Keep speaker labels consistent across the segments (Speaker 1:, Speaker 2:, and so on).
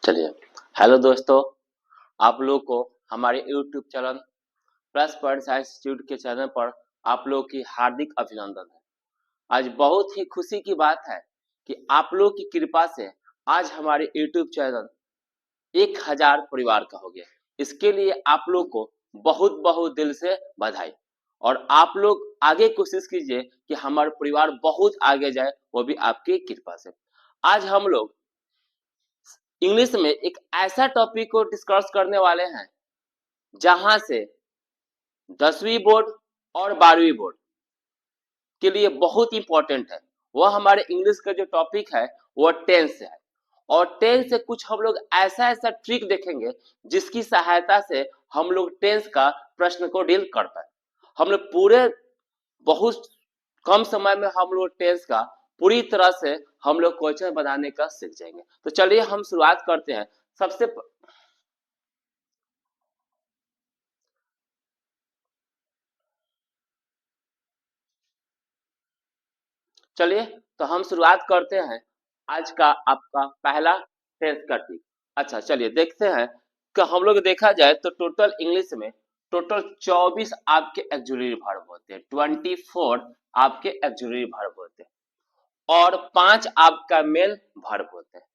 Speaker 1: चलिए। हेलो दोस्तों, आप लोग को हमारे YouTube channel plus point science institute के चैनल पर आप लोग की हार्दिक अभिनंदन है। आज बहुत ही खुशी की बात है कि आप लोग की कृपा से आज हमारे यूट्यूब चैनल 1000 परिवार का हो गया। इसके लिए आप लोग को बहुत बहुत दिल से बधाई। और आप लोग आगे कोशिश कीजिए कि हमारा परिवार बहुत आगे जाए, वो भी आपकी कृपा से। आज हम लोग इंग्लिश में एक ऐसा टॉपिक को डिस्कस करने वाले हैं जहां से 10वीं बोर्ड और 12वीं बोर्ड के लिए बहुत इंपॉर्टेंट है। वह हमारे इंग्लिश का जो टॉपिक है वो टेंस है। और टेंस से कुछ हम लोग ऐसा ऐसा ट्रिक देखेंगे जिसकी सहायता से हम लोग टेंस का प्रश्न को डील कर पाए। हम लोग पूरे बहुत कम समय में हम लोग टेंस का पूरी तरह से हम लोग क्वेश्चन बनाने का सीख जाएंगे। तो चलिए हम शुरुआत करते हैं। सबसे चलिए तो हम शुरुआत करते हैं आज का आपका पहला टेंस का ट्रिक। अच्छा चलिए देखते हैं कि हम लोग देखा जाए तो टोटल इंग्लिश में टोटल 24 आपके ऑक्सिलरी वर्ब होते हैं, 24 आपके ऑक्सिलरी वर्ब होते हैं और 5 आपका मेन वर्ब होते हैं।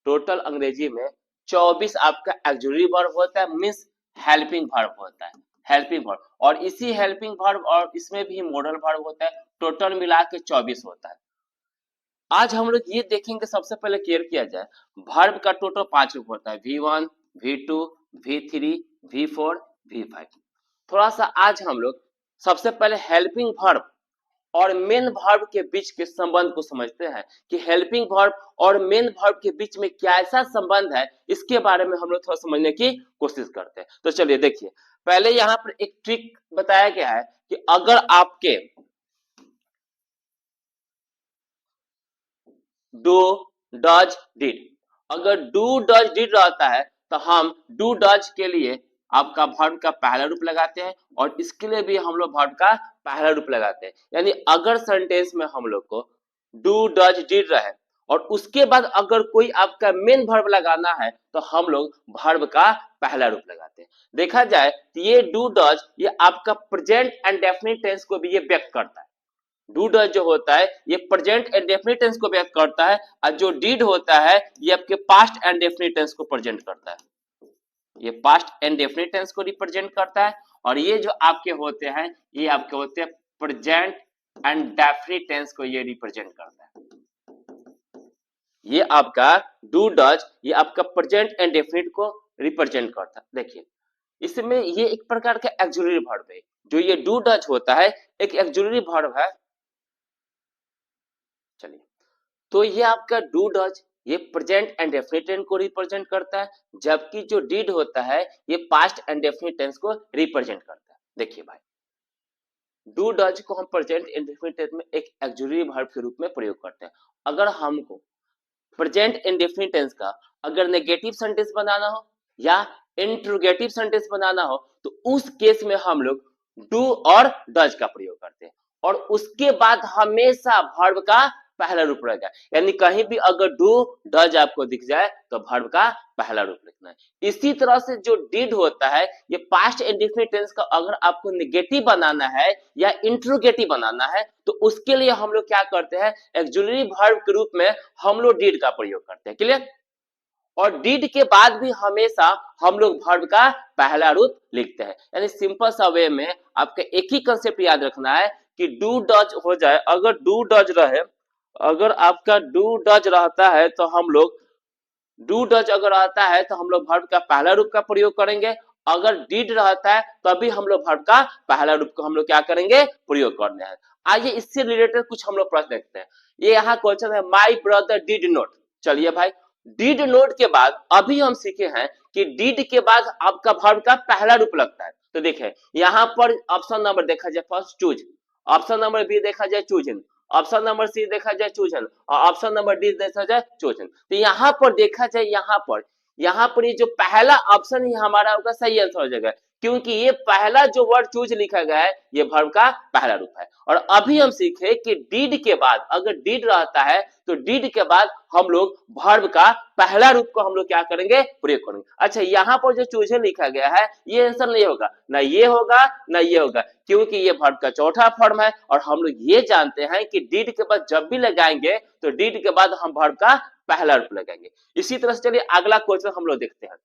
Speaker 1: टोटल अंग्रेजी में 24 आपका ऑक्सिलरी वर्ब होता है, मीन्स हेल्पिंग वर्ब होता है, हेल्पिंग वर्ब। और इसी हेल्पिंग वर्ब और इसमें भी मॉडल वर्ब होता है, टोटल मिला के 24 होता है। आज हम लोग ये देखेंगे, सबसे पहले क्लियर किया जाए, वर्ब का टोटल 5 रूप होता है, V1, V2, V3, V4, V5। थोड़ा सा आज हम लोग सबसे पहले हेल्पिंग वर्ब और मेन वर्ब के बीच के संबंध को समझते हैं कि हेल्पिंग वर्ब और मेन वर्ब के बीच में क्या ऐसा संबंध है, इसके बारे में हम लोग थोड़ा समझने की कोशिश करते हैं। तो चलिए देखिए, पहले यहाँ पर एक ट्रिक बताया गया है कि अगर आपके डू डज डिड, अगर डू डज डिड रहता है तो हम डू डज के लिए आपका वर्ब का पहला रूप लगाते हैं और इसके लिए भी हम लोग वर्ब का पहला रूप लगाते हैं। यानी अगर सेंटेंस में हम लोग को डू डज डिड रहे और उसके बाद अगर कोई आपका मेन वर्ब लगाना है तो हम लोग वर्ब का पहला रूप लगाते हैं। देखा जाए तो ये डू डज ये आपका प्रेजेंट एंड डेफिनिट टेंस को भी ये व्यक्त करता है। डू डज जो होता है ये प्रेजेंट एंड डेफिनिट टेंस को व्यक्त करता है और जो डिड होता है ये आपके पास्ट एंड डेफिनिट टेंस को प्रेजेंट करता है। ये पास्ट एंड डेफिनिट टेंस को रिप्रेजेंट करता है और ये जो आपके होते हैं ये आपके होते हैं प्रेजेंट एंड डेफिनिट टेंस को ये रिप्रेजेंट करता है। ये आपका डू डज ये आपका प्रेजेंट एंड डेफिनिट को रिप्रेजेंट करता है। देखिए इसमें ये एक प्रकार का ऑक्सिलरी वर्ब है। जो ये डू डज होता है एक ऑक्सिलरी वर्ब है। चलिए तो ये आपका डू डज ये प्रेजेंट एंड डेफिनिट टेंस को रिप्रेजेंट करता है, जबकि जो डिड होता है ये पास्ट एंड डेफिनिट टेंस को रिप्रेजेंट करता है। देखिए भाई, डू डज को हम प्रेजेंट एंड डेफिनिट टेंस में एक ऑक्सिलरी वर्ब के रूप में प्रयोग करते हैं। अगर हमको प्रेजेंट एंड डेफिनिट टेंस का अगर नेगेटिव सेंटेंस बनाना हो या इंट्रोगेटिव सेंटेंस बनाना हो तो उस केस में हम लोग डू और डज का प्रयोग करते हैं और उसके बाद हमेशा वर्ब का पहला रूप रहेगा। यानी कहीं भी अगर डू डज आपको दिख जाए तो वर्ब का पहला रूप लिखना है। इसी तरह से जो डिड होता है ये पास्ट इंडेफिनिट टेंस का अगर आपको नेगेटिव बनाना है या इंट्रोगेटिव बनाना है तो उसके लिए हम लोग क्या करते हैं, ऑक्सिलरी वर्ब के रूप में हम लोग डिड का प्रयोग करते हैं। क्लियर? और डिड के बाद भी हमेशा हम लोग वर्ब का पहला रूप लिखते हैं। यानी सिंपल सा वे में आपका एक ही कंसेप्ट याद रखना है कि डू डज हो जाए, अगर डू डज रहे, अगर आपका डू डज रहता है तो हम लोग डू डज अगर रहता है तो हम लोग वर्ब का पहला रूप का प्रयोग करेंगे। अगर डिड रहता है तभी हम लोग वर्ब का पहला रूप को हम लोग क्या करेंगे, प्रयोग करने हैं। आइए इससे रिलेटेड कुछ हम लोग प्रश्न देखते हैं। ये यहाँ क्वेश्चन है, माई ब्रदर डिड नोट। चलिए भाई, डिड नोट के बाद अभी हम सीखे हैं कि डिड के बाद आपका वर्ब का पहला रूप लगता है। तो देखें यहाँ पर ऑप्शन नंबर देखा जाए first choose, option number B देखा जाए चूजन, ऑप्शन नंबर सी देखा जाए चूजन और ऑप्शन नंबर डी देखा जाए चोजन। तो यहाँ पर देखा जाए यहाँ पर ये जो पहला ऑप्शन ही हमारा होगा सही आंसर हो जाएगा, क्योंकि ये पहला जो वर्ड चूज लिखा गया है ये वर्ब का पहला रूप है। और अभी हम सीखे कि डीड के बाद अगर डीड रहता है तो डीड के बाद हम लोग वर्ब का पहला रूप को हम लोग क्या करेंगे, प्रयोग करेंगे। अच्छा, यहाँ पर जो चूजे लिखा गया है ये आंसर नहीं होगा, ना ये होगा ना ये होगा, क्योंकि ये वर्ब का चौथा फॉर्म है और हम लोग ये जानते हैं कि डीड के बाद जब भी लगाएंगे तो डीड के बाद हम वर्ब का पहला रूप लगाएंगे। इसी तरह से चलिए अगला क्वेश्चन हम लोग देखते हैं।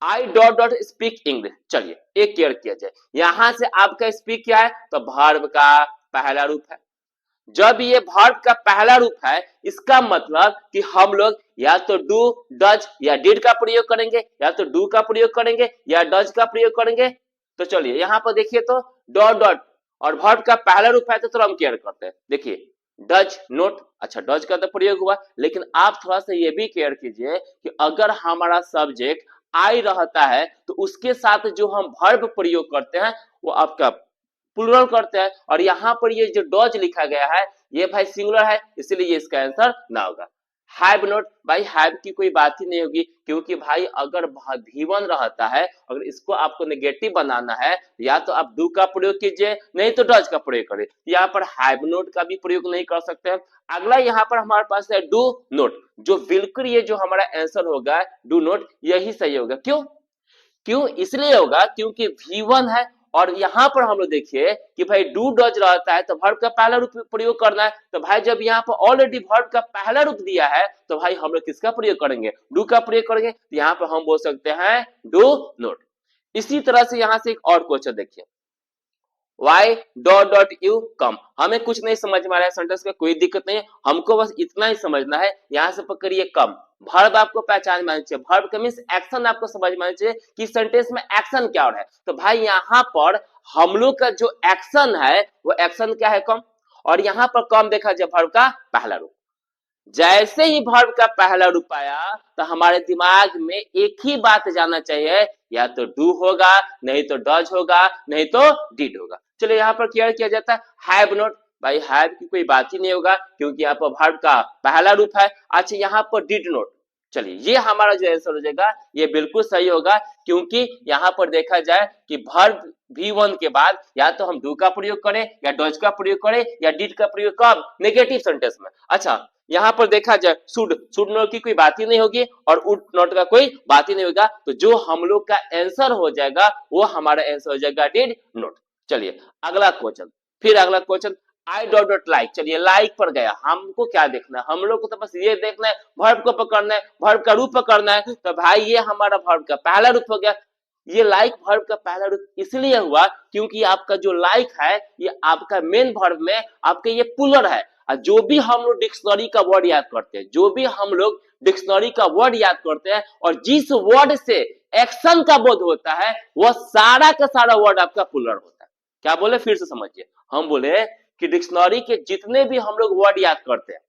Speaker 1: I dot dot speak English. चलिए एक क्लियर किया जाए, यहां से आपका स्पीक क्या है, तो वर्ब का पहला रूप है। जब ये वर्ब का पहला रूप है इसका मतलब कि हम लोग या तो डू, डज या डिड का प्रयोग करेंगे, या तो डू का प्रयोग करेंगे या डज का प्रयोग करेंगे। तो चलिए यहाँ पर देखिए तो डॉट डॉट और वर्ब का पहला रूप है तो हम क्लियर करते हैं। देखिए डज नोट, अच्छा डज का तो प्रयोग हुआ, लेकिन आप थोड़ा सा ये भी क्लियर कीजिए कि अगर हमारा सब्जेक्ट आई रहता है तो उसके साथ जो हम वर्ब प्रयोग करते हैं वो आपका प्लूरल करते हैं। और यहाँ पर ये जो डज लिखा गया है ये भाई सिंगुलर है, इसलिए इसका आंसर ना होगा। हैव नॉट, भाई हैव की कोई बात ही नहीं होगी, क्योंकि भाई अगर V1 रहता है, अगर इसको आपको नेगेटिव बनाना है या तो आप डू का प्रयोग कीजिए नहीं तो डज का प्रयोग करिए। यहाँ पर हैव नॉट का भी प्रयोग नहीं कर सकते हैं। अगला यहाँ पर हमारे पास है डू नोट, जो बिल्कुल ये जो हमारा आंसर होगा डू नोट यही सही होगा। क्यों इसलिए होगा क्योंकि V1 है और यहाँ पर हम लोग देखिए कि भाई डू डज रहता है तो वर्ब का पहला रूप प्रयोग करना है। तो भाई जब यहाँ पर ऑलरेडी वर्ब का पहला रूप दिया है तो भाई हम लोग किसका प्रयोग करेंगे, डू का प्रयोग करेंगे। तो यहाँ पर हम बोल सकते हैं डू नोट। इसी तरह से यहाँ से एक और क्वेश्चन देखिए, why dot dot you come. हमें कुछ नहीं समझ में आ रहा है सेंटेंस का, कोई दिक्कत नहीं है, हमको बस इतना ही समझना है। यहाँ से पकड़िए कम, वर्ब आपको पहचान में आना चाहिए, वर्ब का मींस एक्शन आपको समझ में आना चाहिए कि सेंटेंस में एक्शन क्या हो रहा है। तो भाई यहाँ पर हम लोग का जो एक्शन है वो एक्शन क्या है, कम। और यहाँ पर कम देखा जाए वर्ब का पहला रूप, जैसे ही वर्ब का पहला रूप आया तो हमारे दिमाग में एक ही बात जाना चाहिए, या तो डू होगा नहीं तो डज होगा नहीं तो डिड होगा। चलिए यहाँ पर क्लियर किया जाता है हैव नॉट, भाई हैव की कोई बात ही नहीं होगा क्योंकि यहाँ पर वर्ब का पहला रूप है। अच्छा यहाँ पर डिड नॉट, चलिए ये हमारा जो आंसर हो जाएगा ये बिल्कुल सही होगा, क्योंकि यहाँ पर देखा जाए कि वर्ब V1 के बाद या तो हम डू का प्रयोग करें या डज का प्रयोग करें या डिड का प्रयोग कब, नेगेटिव सेंटेंस में। अच्छा यहाँ पर देखा जाए शुड नोट की कोई बात ही नहीं होगी और उड नॉट का कोई बात ही नहीं होगा, तो जो हम लोग का आंसर हो जाएगा वो हमारा आंसर हो जाएगा डिड नॉट। चलिए अगला क्वेश्चन, फिर अगला question I dot dot like. चलिए लाइक पर गया, हमको क्या देखना है, हम लोग को तो बस ये देखना है वर्ब को पकड़ना है, वर्ब का रूप पकड़ना है। तो भाई ये हमारा वर्ब का पहला रूप हो गया। ये लाइक वर्ब का पहला रूप इसलिए हुआ क्योंकि आपका जो लाइक है ये आपका मेन वर्ब में आपके ये पुलर है। और जो भी हम लोग डिक्शनरी का वर्ड याद करते हैं, जो भी हम लोग डिक्शनरी का वर्ड याद करते हैं और जिस वर्ड से एक्शन का बोध होता है वह सारा का सारा वर्ड आपका पुलर होता है। क्या बोले फिर से समझिए, हम बोले कि डिक्शनरी के जितने भी हम लोग वर्ड याद करते हैं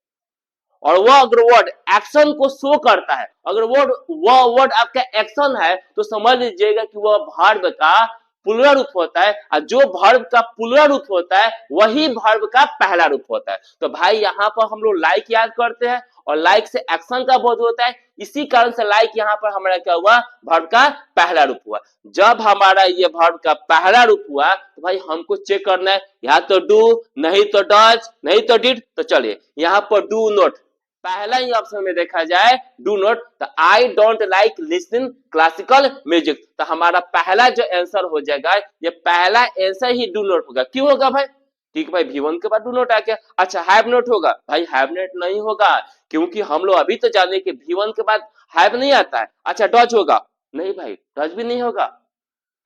Speaker 1: और वह अगर वर्ड एक्शन को शो करता है, अगर वह वर्ड आपका एक्शन है तो समझ लीजिएगा कि वह वर्ब का पुलर रूप होता है, और जो वर्ब का पुलर रूप होता है वही वर्ब का पहला रूप होता है। तो भाई यहाँ पर हम लोग लाइक याद करते हैं और लाइक से एक्शन का बोध होता है, इसी कारण से लाइक यहाँ पर हमारा क्या हुआ, वर्ब का पहला रूप हुआ। जब हमारा ये वर्ब का पहला रूप हुआ तो भाई हमको चेक करना है या तो डू नहीं तो डज नहीं तो डिड। तो चलिए यहाँ पर डू नॉट, पहला ही ऑप्शन में देखा जाए डू नॉट, तो I don't like listening classical music. तो हमारा पहला जो आंसर हो जाएगा ये पहला आंसर ही डू नॉट होगा। क्यों होगा भाई, ठीक भाई V1 के बाद डू नॉट आ गया। अच्छा हैव नॉट होगा, भाई हैव नॉट नहीं होगा क्योंकि हम लोग अभी तो जाने कि V1 के बाद हैव नहीं आता है। अच्छा डज होगा, नहीं भाई डज भी नहीं होगा।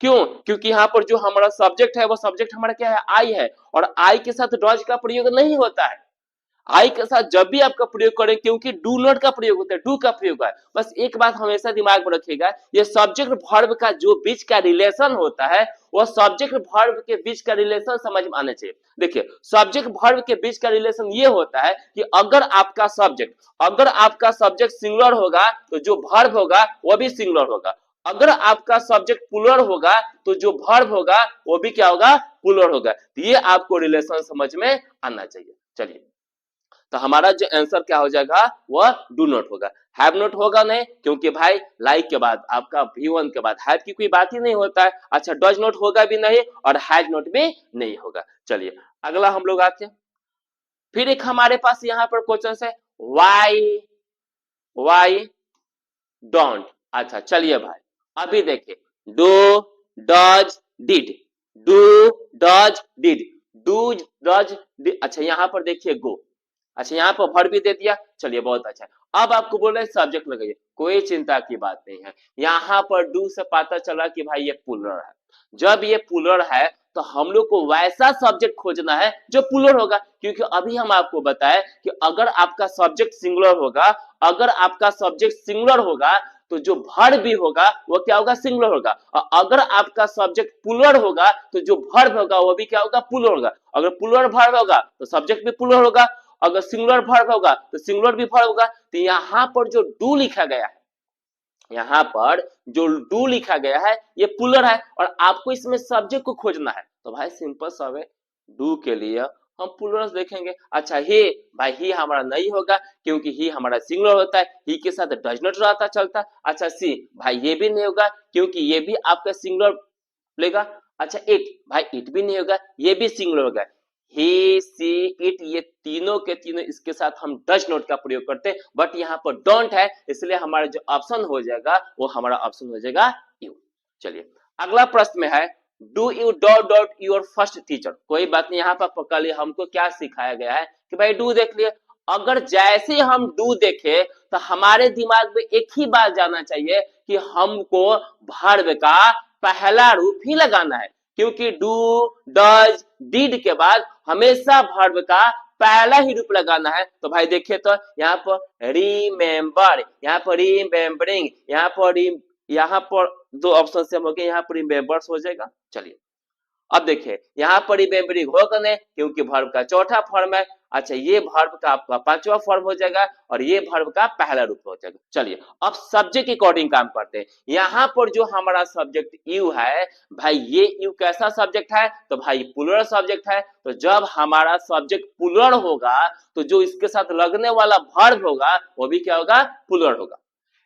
Speaker 1: क्यों, क्योंकि यहाँ पर जो हमारा सब्जेक्ट है वो सब्जेक्ट हमारा क्या है, आई है, और आई के साथ डज का प्रयोग नहीं होता है। आई के साथ जब भी आपका प्रयोग करें क्योंकि डू नॉट का प्रयोग होता है, डू का प्रयोग है। बस एक बात हमेशा दिमाग में रखिएगा, ये सब्जेक्ट वर्ब का जो बीच का रिलेशन होता है वो सब्जेक्ट वर्ब के बीच का रिलेशन समझ में आना चाहिए। देखिए सब्जेक्ट वर्ब के बीच का रिलेशन ये होता है कि अगर आपका सब्जेक्ट सिंगुलर होगा तो जो वर्ब होगा वो भी सिंगुलर होगा, अगर आपका सब्जेक्ट प्लूरल होगा तो जो वर्ब होगा वो भी क्या होगा, प्लूरल होगा। ये आपको रिलेशन समझ में आना चाहिए। चलिए तो हमारा जो आंसर क्या हो जाएगा वह डू नॉट होगा। हैव नॉट होगा नहीं, क्योंकि भाई लाइक के बाद आपका V1 के बाद हैव की कोई बात ही नहीं होता है। अच्छा, डज नॉट होगा भी नहीं और हैज नॉट भी नहीं होगा। चलिए अगला हम लोग आते हैं। फिर एक हमारे पास यहाँ पर क्वेश्चन है वाई डोंट। अच्छा चलिए भाई, अभी देखिए do does did, do does did, do does, अच्छा यहाँ पर देखिए गो, अच्छा यहाँ पर वर्ब भी दे दिया, चलिए बहुत अच्छा। अब आपको बोल रहे सब्जेक्ट लगाइए, कोई चिंता की बात नहीं है। यहाँ पर डू से पता चला कि भाई ये प्लूरल है। जब ये प्लूरल है तो हम लोग को वैसा सब्जेक्ट खोजना है जो प्लूरल होगा, क्योंकि अभी हम आपको बताए कि अगर आपका सब्जेक्ट सिंगुलर होगा, अगर आपका सब्जेक्ट सिंगुलर होगा तो जो वर्ब भी होगा वो क्या होगा, सिंगुलर होगा। और अगर आपका सब्जेक्ट प्लूरल होगा तो जो वर्ब होगा वो भी क्या होगा, प्लूरल होगा। अगर प्लूरल वर्ब होगा तो सब्जेक्ट भी प्लूरल होगा, अगर सिंगुलर वर्ब होगा तो सिंगुलर भी वर्ब होगा। तो यहाँ पर जो डू लिखा गया है, यहाँ पर जो डू लिखा गया है ये प्लूरल है और आपको इसमें सब्जेक्ट को खोजना है। तो भाई सिंपल सा है, डू के लिए हम प्लूरल देखेंगे। अच्छा ही, भाई ही हमारा नहीं होगा क्योंकि ही हमारा सिंगुलर होता है, ही के साथ डज नॉट रहता चलता। अच्छा सी, भाई ये भी नहीं होगा क्योंकि ये भी आपका सिंगुलर लेगा। अच्छा इट, भाई इट भी नहीं होगा, ये भी सिंगुलर होगा। ही सी इट, ये तीनों के तीनों इसके साथ हम डज नॉट का प्रयोग करते हैं, बट यहाँ पर डोंट है, इसलिए हमारा जो ऑप्शन हो जाएगा वो हमारा ऑप्शन हो जाएगा यू। चलिए अगला प्रश्न में है do U dot dot your first teacher. कोई बात नहीं, यहाँ पर पकड़ लिया, हमको क्या सिखाया गया है कि भाई डू देख लिए। अगर जैसे हम डू देखे तो हमारे दिमाग में एक ही बात जाना चाहिए कि हमको वर्ब का पहला रूप ही लगाना है, क्योंकि डू डज डिड के बाद हमेशा वर्ब का पहला ही रूप लगाना है। तो भाई देखिए तो यहाँ पर रिमेम्बर, यहाँ पर रिमेम्बरिंग, यहाँ पर दो ऑप्शन से हम हो गए, यहाँ पर रिमेम्बर्स हो जाएगा। चलिए अब देखिए यहाँ पर रिमेम्बरिंग होगा नहीं क्योंकि वर्ब का चौथा फॉर्म है। अच्छा ये वर्ब का आपका पांचवा फॉर्म हो जाएगा और ये वर्ब का पहला रूप हो जाएगा। चलिए अब सब्जेक्ट के अकॉर्डिंग काम करते हैं। यहाँ पर जो हमारा सब्जेक्ट यू है, भाई ये यू कैसा सब्जेक्ट है, तो भाई प्लूरल सब्जेक्ट है। तो जब हमारा सब्जेक्ट प्लूरल होगा तो जो इसके साथ लगने वाला वर्ब होगा वो भी क्या होगा, प्लूरल होगा।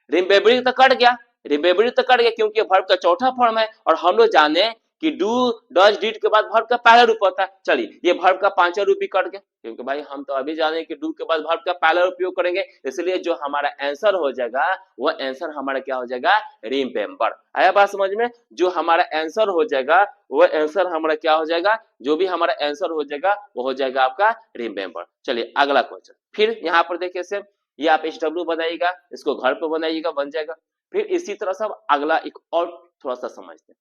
Speaker 1: रिमेम्बरिंग तो कट गया, रिमेम्बरिंग तो कट गया क्योंकि वर्ब का चौथा फॉर्म है और हम लोग जाने कि डू डज डिड के बाद वर्ब का पहला रूप होता है। चलिए ये वर्ब का पांचवा रूप भी कट गया, क्योंकि भाई हम तो अभी जाने कि डू के बाद वर्ब का पहला रूप उपयोग करेंगे, इसलिए जो हमारा आंसर हो जाएगा वो आंसर हमारा क्या हो जाएगा, रिमेम्बर। आया बात समझ में? जो हमारा आंसर हो जाएगा वो आंसर हमारा क्या हो जाएगा, जो भी हमारा आंसर हो जाएगा वो हो जाएगा आपका रिमेम्बर। चलिए अगला क्वेश्चन, फिर यहाँ पर देखिए से ये आप SW बनाइएगा, इसको घर पे बनाइएगा, बन जाएगा। फिर इसी तरह से अगला एक और थोड़ा सा समझते हैं।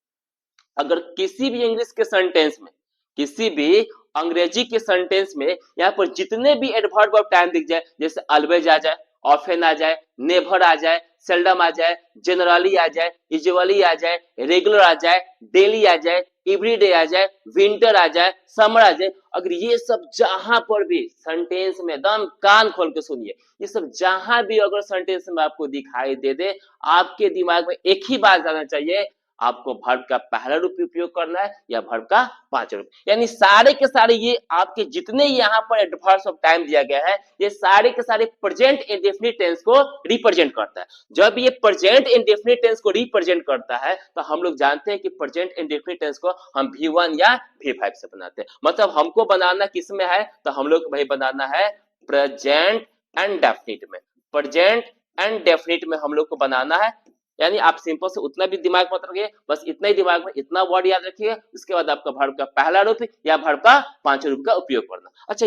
Speaker 1: अगर किसी भी इंग्लिश के सेंटेंस में, किसी भी अंग्रेजी के सेंटेंस में यहाँ पर जितने भी एडवर्ब ऑफ टाइम दिख जाए, जैसे ऑलवेज आ जाए, ऑफन आ जाए, नेवर आ जाए, सेल्डम आ जाए, जनरली आ जाए, यूजुअली आ जाए, रेगुलर आ जाए, डेली आ जाए, एवरीडे आ जाए, विंटर आ जाए, समर आ जाए, अगर ये सब जहां पर भी सेंटेंस में एकदम कान खोल के सुनिए, ये सब जहां भी अगर सेंटेंस में आपको दिखाई दे दे, आपके दिमाग में एक ही बात जाना चाहिए, आपको वर्ब का पहला रूप उपयोग करना है या वर्ब का पांचवा रूप। यानी सारे के सारे ये आपके जितने यहाँ पर एडवर्ब्स ऑफ टाइम दिया गया है, ये सारे के सारे प्रेजेंट इंडेफिनिट टेंस को रिप्रेजेंट करता है। जब ये प्रेजेंट इंडेफिनिट टेंस को रिप्रेजेंट करता है तो हम लोग जानते हैं कि प्रेजेंट इंडेफिनिट टेंस को हम V1 या V5 से बनाते हैं। मतलब हमको बनाना किसमें है, तो हम लोग भाई बनाना है प्रेजेंट एंड डेफिनिट में, प्रेजेंट एंड डेफिनिट में हम लोग को बनाना है। यानी आप सिंपल से उतना भी दिमाग मत रखिए, बस इतना ही दिमाग में इतना वर्ड याद रखिए, उसके बाद आपका वर्ब का पहला रूप या वर्ब का पांचवा रूप का उपयोग करना। अच्छा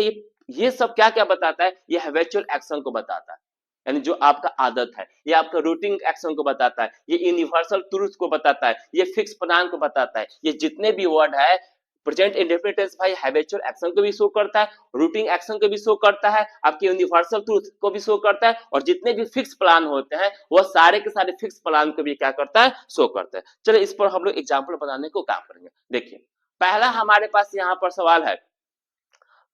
Speaker 1: ये सब क्या क्या बताता है, ये हैबिचुअल एक्शन को बताता है, यानी जो आपका आदत है, ये आपका रूटीन एक्शन को बताता है, ये यूनिवर्सल ट्रूथ को बताता है, ये फिक्स प्लान को बताता है। ये जितने भी वर्ड है प्रेजेंट इंडेफिनिट टेंस भाई हैबिचुअल एक्शन को भी शो करता है, रूटीन एक्शन को भी शो करता है, आपके यूनिवर्सल ट्रूथ को भी शो करता है, और जितने भी फिक्स प्लान होते हैं वो सारे के सारे फिक्स प्लान को भी क्या करता है, शो करता है। चलिए इस पर हम लोग एग्जाम्पल बनाने को काम करेंगे। देखिए पहला हमारे पास यहाँ पर सवाल है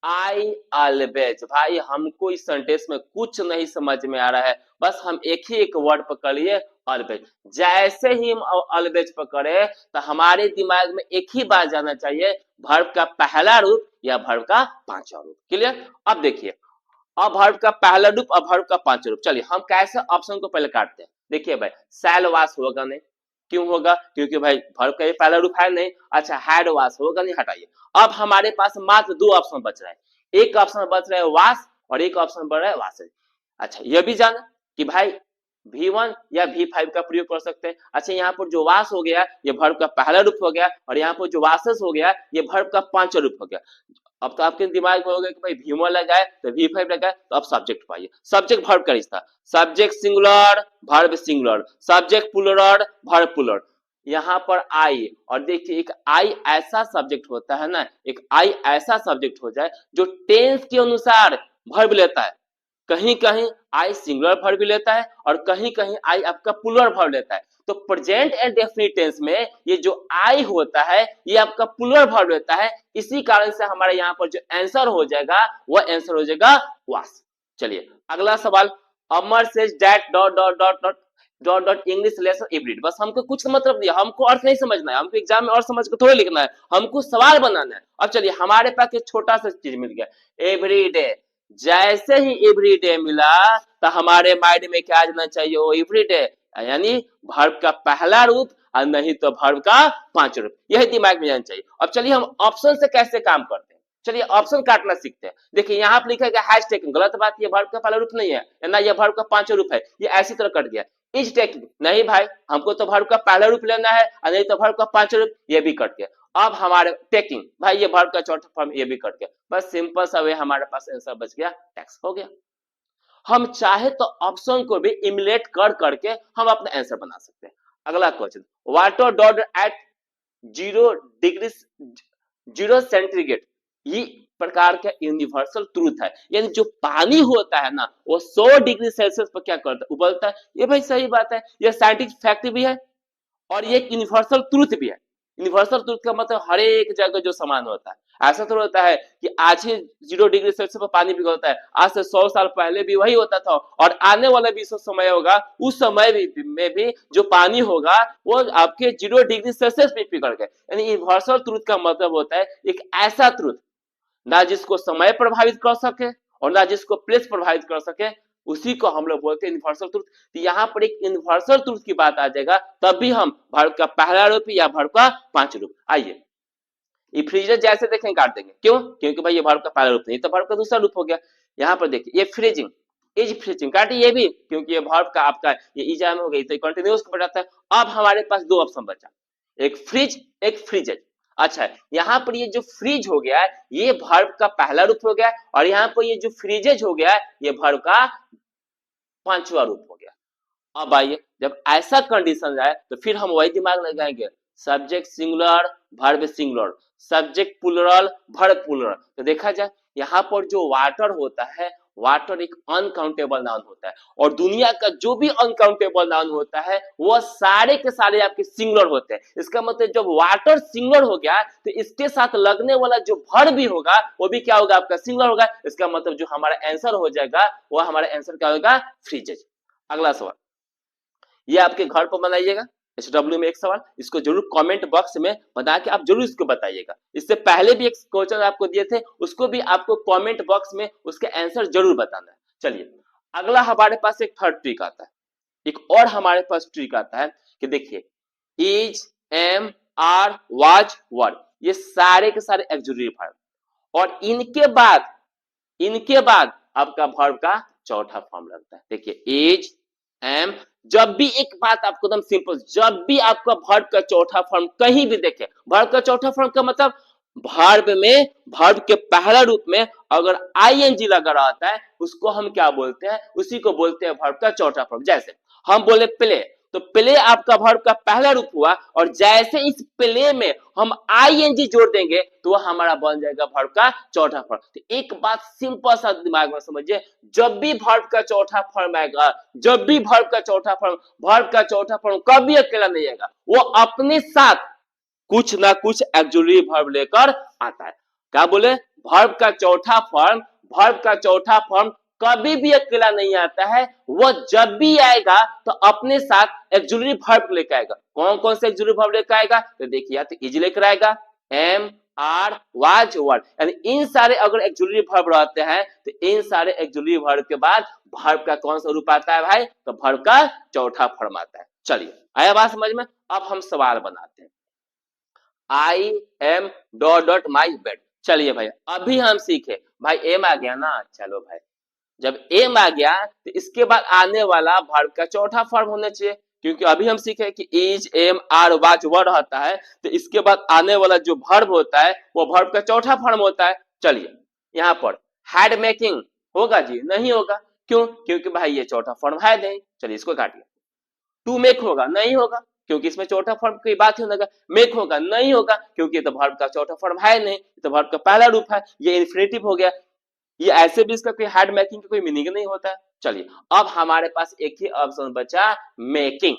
Speaker 1: आई ऑलवेज। भाई हमको इस सेंटेंस में कुछ नहीं समझ में आ रहा है, बस हम एक ही एक वर्ड पकड़ लिए ऑलवेज। जैसे ही हम ऑलवेज पकड़े तो हमारे दिमाग में एक ही बात जाना चाहिए, वर्ब का पहला रूप या वर्ब का पांचवा रूप। क्लियर? अब देखिए अब वर्ब का पहला रूप और वर्ब का पांचवा रूप। चलिए हम कैसे ऑप्शन को पहले काटते हैं। देखिए भाई शैल वास होगा नहीं, क्यों होगा, क्योंकि भाई वर्ब का ये पहला रूप है नहीं। अच्छा हैड वास होगा नहीं, हटाइए। अब हमारे पास मात्र दो ऑप्शन बच रहा है, एक ऑप्शन बच रहा है वास और एक ऑप्शन बच रहा है वास। अच्छा ये भी जाना कि भाई V1 या V5 का प्रयोग कर सकते हैं। अच्छा यहाँ पर जो वास हो गया ये वर्ब का पहला रूप हो गया और यहाँ पर जो वासस हो गया ये वर्ब का पांचवा रूप हो गया। अब तो आपके दिमाग में होगा कि भाई V1 लगाए तो V5 लगाए, तो अब सब्जेक्ट पाइए। सब्जेक्ट वर्ब का रिश्ता, subject singular verb singular, subject plural verb plural. यहाँ पर आई, और देखिए एक आई ऐसा सब्जेक्ट होता है ना, एक आई ऐसा सब्जेक्ट हो जाए जो टेंस के अनुसार वर्ब लेता है। कहीं कहीं आई सिंगुलर वर्ब लेता है और कहीं कहीं आई आपका प्लूरल वर्ब लेता है। तो प्रेजेंट एंड डेफिनिट टेंस में ये जो आई होता है ये आपका प्लूरल वर्ब लेता है। इसी कारण से हमारे यहाँ पर जो आंसर हो जाएगा वह आंसर हो जाएगा वास। चलिए अगला सवाल, Amar says that dot dot dot dot dot dot English lesson everyday. बस हमको कुछ मतलब दिया, हमको अर्थ नहीं समझना है, हमको एग्जाम में और समझ के थोड़े लिखना है, हमको सवाल बनाना है। अब चलिए हमारे पास एक छोटा सा चीज मिल गया, एवरीडे। जैसे ही एवरीडे मिला तो हमारे माइंड में क्या आ जाना चाहिए, वो एवरीडे यानी वर्ब का पहला रूप और नहीं तो वर्ब का पांचवा रूप, यही दिमाग में जाना चाहिए। अब चलिए हम ऑप्शन से कैसे काम करते हैं, चलिए ऑप्शन काटना सीखते हैं। देखिए यहाँ पर लिखा है हैज टेकन, गलत बात, ये वर्ब का पहला रूप नहीं है ना, ये वर्ब का पांचवा रूप है, ये ऐसी तरह कट गया। इज टेकिंग, नहीं भाई हमको तो वर्ब का पहला रूप लेना है और नहीं तो वर्ब का पांचवा रूप, ये भी कट गया। अब हमारे टेकिंग, भाई ये वर्ब का चौथा फॉर्म, ये भी कट गया। बस सिंपल सा वे हमारे पास आंसर बच गया, टैक्स हो गया। हम चाहे तो ऑप्शन को भी इमुलेट कर करके हम अपना आंसर बना सकते हैं। अगला question, water dot at 0 degree 0 centigrade, ये प्रकार का यूनिवर्सल ट्रूथ है, यानी जो पानी होता है ना वो 100 डिग्री सेल्सियस पर क्या करता है, उबलता है। ये भाई सही बात है, ये साइंटिफिक फैक्ट भी है और ये एक यूनिवर्सल ट्रूथ भी है। यूनिवर्सल ट्रूथ का मतलब हर एक जगह जो समान होता है। ऐसा तो होता है कि आज ही 0 डिग्री सेल्सियस पर पानी पिघलता है, आज से 100 साल पहले भी वही होता था और आने वाला भी समय होगा, उस समय में भी जो पानी होगा वो आपके 0 डिग्री सेल्सियस में पिघल गए। यानी यूनिवर्सल ट्रूथ का मतलब होता है एक ऐसा ट्रूथ ना जिसको समय प्रभावित कर सके और ना जिसको प्लेस प्रभावित कर सके, उसी को हम लोग बोलते हैं यूनिवर्सल ट्रूथ। तो यहाँ पर एक यूनिवर्सल ट्रूथ की बात आ जाएगा तब भी हम वर्ब का पहला रूप या वर्ब का पांचवा रूप। आइए फ्रीजर जैसे देखें काट देंगे, क्यों, क्योंकि भाई ये वर्ब का पहला रूप नहीं तो वर्ब का दूसरा रूप हो गया। यहाँ पर देखिए ये फ्रीजिंग, इज फ्रीजिंग काटिए ये भी, क्योंकि ये वर्ब का आपका ये इजाम हो गई तो कंटिन्यूअस को बताता है। अब हमारे पास दो ऑप्शन बचा, एक फ्रिज एक फ्रीजर। अच्छा यहाँ पर ये जो फ्रिज हो गया ये वर्ब का पहला रूप हो गया और यहाँ पर ये जो फ्रीजेज हो गया ये वर्ब का पांचवा रूप हो गया। अब आइए जब ऐसा कंडीशन आए तो फिर हम वही दिमाग लगाएंगे, subject singular verb singular, subject plural verb plural. तो देखा जाए यहाँ पर जो वाटर होता है, वाटर एक अनकाउंटेबल नाउन होता है और दुनिया का जो भी अनकाउंटेबल नाउन होता है वो सारे के सारे आपके सिंगुलर होते हैं। इसका मतलब जब वाटर सिंगुलर हो गया तो इसके साथ लगने वाला जो वर्ब भी होगा वो भी क्या होगा, आपका सिंगुलर होगा। इसका मतलब जो हमारा आंसर हो जाएगा वो हमारा आंसर क्या होगा, फ्रीजेज। अगला सवाल, ये आपके घर पर बनाइएगा SW में एक सवाल, इसको जरूर कमेंट बॉक्स में बता के आप जरूर इसको बताइएगा। इससे पहले भी एक क्वेश्चन आपको दिए थे, उसको भी आपको कमेंट बॉक्स में उसके आंसर जरूर बताना है। चलिए अगला हमारे पास एक थर्ड ट्रिक आता है, एक और हमारे पास ट्रिक आता है कि देखिए is am are was were, ये सारे के सारे ऑक्सिलरी वर्ब और इनके बाद आपका वर्ब का चौथा फॉर्म लगता है। देखिए इज एम, जब भी एक बात आपको एकदम सिंपल, जब भी आपका वर्ब का चौथा फॉर्म कहीं भी देखे, वर्ब का चौथा फॉर्म का मतलब वर्ब में वर्ब के पहला रूप में अगर आईएनजी लगा रहता है उसको हम क्या बोलते हैं, उसी को बोलते हैं वर्ब का चौथा फॉर्म। जैसे हम बोले प्ले, तो प्ले आपका वर्ब का पहला रूप हुआ और जैसे इस प्ले में हम आईएनजी जोड़ देंगे तो वह हमारा बन जाएगा वर्ब का चौथा फॉर्म। तो एक बात सिंपल सा दिमाग में समझिए, जब भी वर्ब का चौथा फॉर्म आएगा, जब भी वर्ब का चौथा फॉर्म कभी अकेला नहीं आएगा, वो अपने साथ कुछ ना कुछ ऑक्सिलरी वर्ब लेकर आता है। क्या बोले, वर्ब का चौथा फॉर्म कभी भी अकेला नहीं आता है, वो जब भी आएगा तो अपने साथ ऑक्सिलरी वर्ब लेकर आएगा। कौन कौन से ऑक्सिलरी वर्ब लेकर आएगा, तो देखिए या तो इज लेकर आएगा, एम आर वाज वर, यानी इन सारे अगर एक्सुलरी वर्ब रहते हैं तो इन सारे एक्सुलरी वर्ब के बाद वर्ब का कौन सा रूप आता है भाई, तो वर्ब का चौथा फॉर्म आता है। चलिए आया बात समझ में। अब हम सवाल बनाते हैं, I am dot dot my bed. चलिए भाई अभी हम सीखे भाई एम आ गया ना, चलो भाई जब एम आ गया तो इसके बाद आने वाला वर्ब का चौथा फॉर्म होना चाहिए, क्योंकि अभी हम सीखे कि is am are was were रहता है तो इसके बाद आने वाला जो वर्ब होता है वो वर्ब का चौथा फॉर्म होता है। चलिए यहाँ पर हैड मेकिंग होगा जी, नहीं होगा, क्यों, क्योंकि भाई ये चौथा फॉर्म है नहीं। चलिए इसको काटिए। टू मेक होगा, नहीं होगा, क्योंकि इसमें चौथा फॉर्म की बात ही होगा। मेक होगा, नहीं होगा, क्योंकि ये तो वर्ब का चौथा फॉर्म है नहीं, तो वर्ब का पहला रूप है, ये इन्फिनेटिव हो गया। ये ऐसे भी इसका कोई हैड मेकिंग का कोई मीनिंग नहीं होता है। चलिए अब हमारे पास एक ही ऑप्शन बचा, मेकिंग।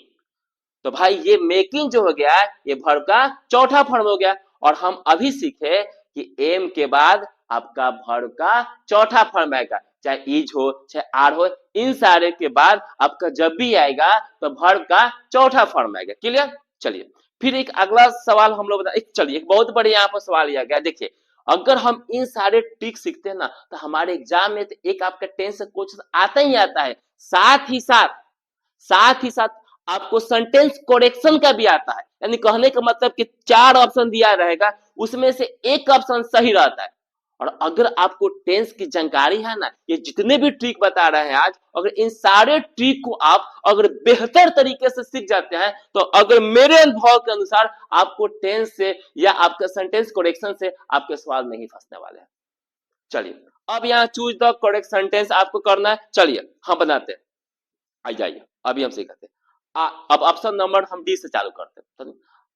Speaker 1: तो भाई ये मेकिंग जो हो गया ये वर्ब का चौथा फॉर्म हो गया, और हम अभी सीखे कि एम के बाद आपका वर्ब का चौथा फॉर्म आएगा, चाहे इज हो चाहे आर हो, इन सारे के बाद आपका जब भी आएगा तो वर्ब का चौथा फॉर्म आएगा। क्लियर। चलिए फिर एक अगला सवाल हम लोग चलिए एक बहुत बड़े यहाँ पर सवाल लिया गया। देखिए अगर हम इन सारे ट्रिक सीखते हैं ना तो हमारे एग्जाम में तो एक आपका टेंस से क्वेश्चन आता ही आता है, साथ ही साथ आपको सेंटेंस करेक्शन का भी आता है। यानी कहने का मतलब कि 4 ऑप्शन दिया रहेगा, उसमें से एक ऑप्शन सही रहता है। और अगर आपको टेंस की जानकारी है ना, ये जितने भी ट्रिक बता रहे हैं आज, अगर इन सारे ट्रिक को आप अगर बेहतर तरीके से सीख जाते हैं तो अगर मेरे अनुभव के अनुसार आपको टेंस से या आपके सेंटेंस करेक्शन से आपके सवाल नहीं फंसने वाले हैं। चलिए अब यहाँ चूज द करेक्ट सेंटेंस आपको करना है। चलिए हम बनाते हैं, आ जाइए अभी हम सीखते हैं। अब ऑप्शन नंबर हम डी से चालू करते हैं।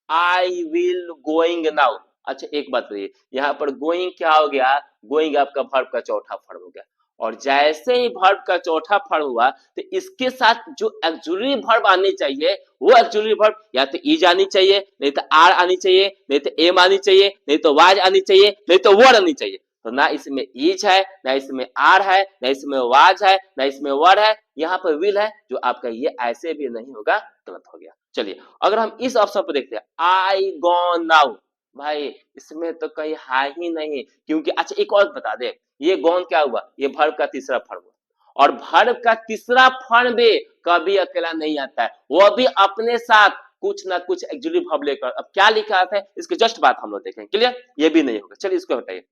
Speaker 1: I will going now. अच्छा एक बात बताइए, यहाँ पर गोइंग क्या हो गया, गोइंग आपका वर्ब का चौथा फॉर्म हो गया, और जैसे ही वर्ब का चौथा फॉर्म हुआ तो इसके साथ जो एक्सुलरी वर्ब आनी चाहिए वो एक्सुलरी वर्ब या तो इज आनी चाहिए, नहीं तो आर आनी चाहिए, नहीं तो एम आनी चाहिए, नहीं तो वाज आनी चाहिए, नहीं तो वर आनी चाहिए। तो ना इसमें इज है, ना इसमें आर है, ना इसमें वाज है, ना इसमें वर है, यहाँ पर विल है, जो आपका ये ऐसे भी नहीं होगा, गलत हो गया। चलिए अगर हम इस ऑप्शन पर देखते हैं, आई गॉन नाउ, भाई इसमें तो कहीं है ही नहीं, क्योंकि अच्छा एक और बता दे, ये गॉन क्या हुआ, ये वर्ब का तीसरा फॉर्म हुआ, और वर्ब का तीसरा फॉर्म भी कभी अकेला नहीं आता है, वो भी अपने साथ कुछ ना कुछ एक्सुलरी वर्ब लेकर। अब क्या लिखा है इसके जस्ट बात हम लोग देखेंगे। क्लियर, ये भी नहीं होगा। चलिए इसको बताइए,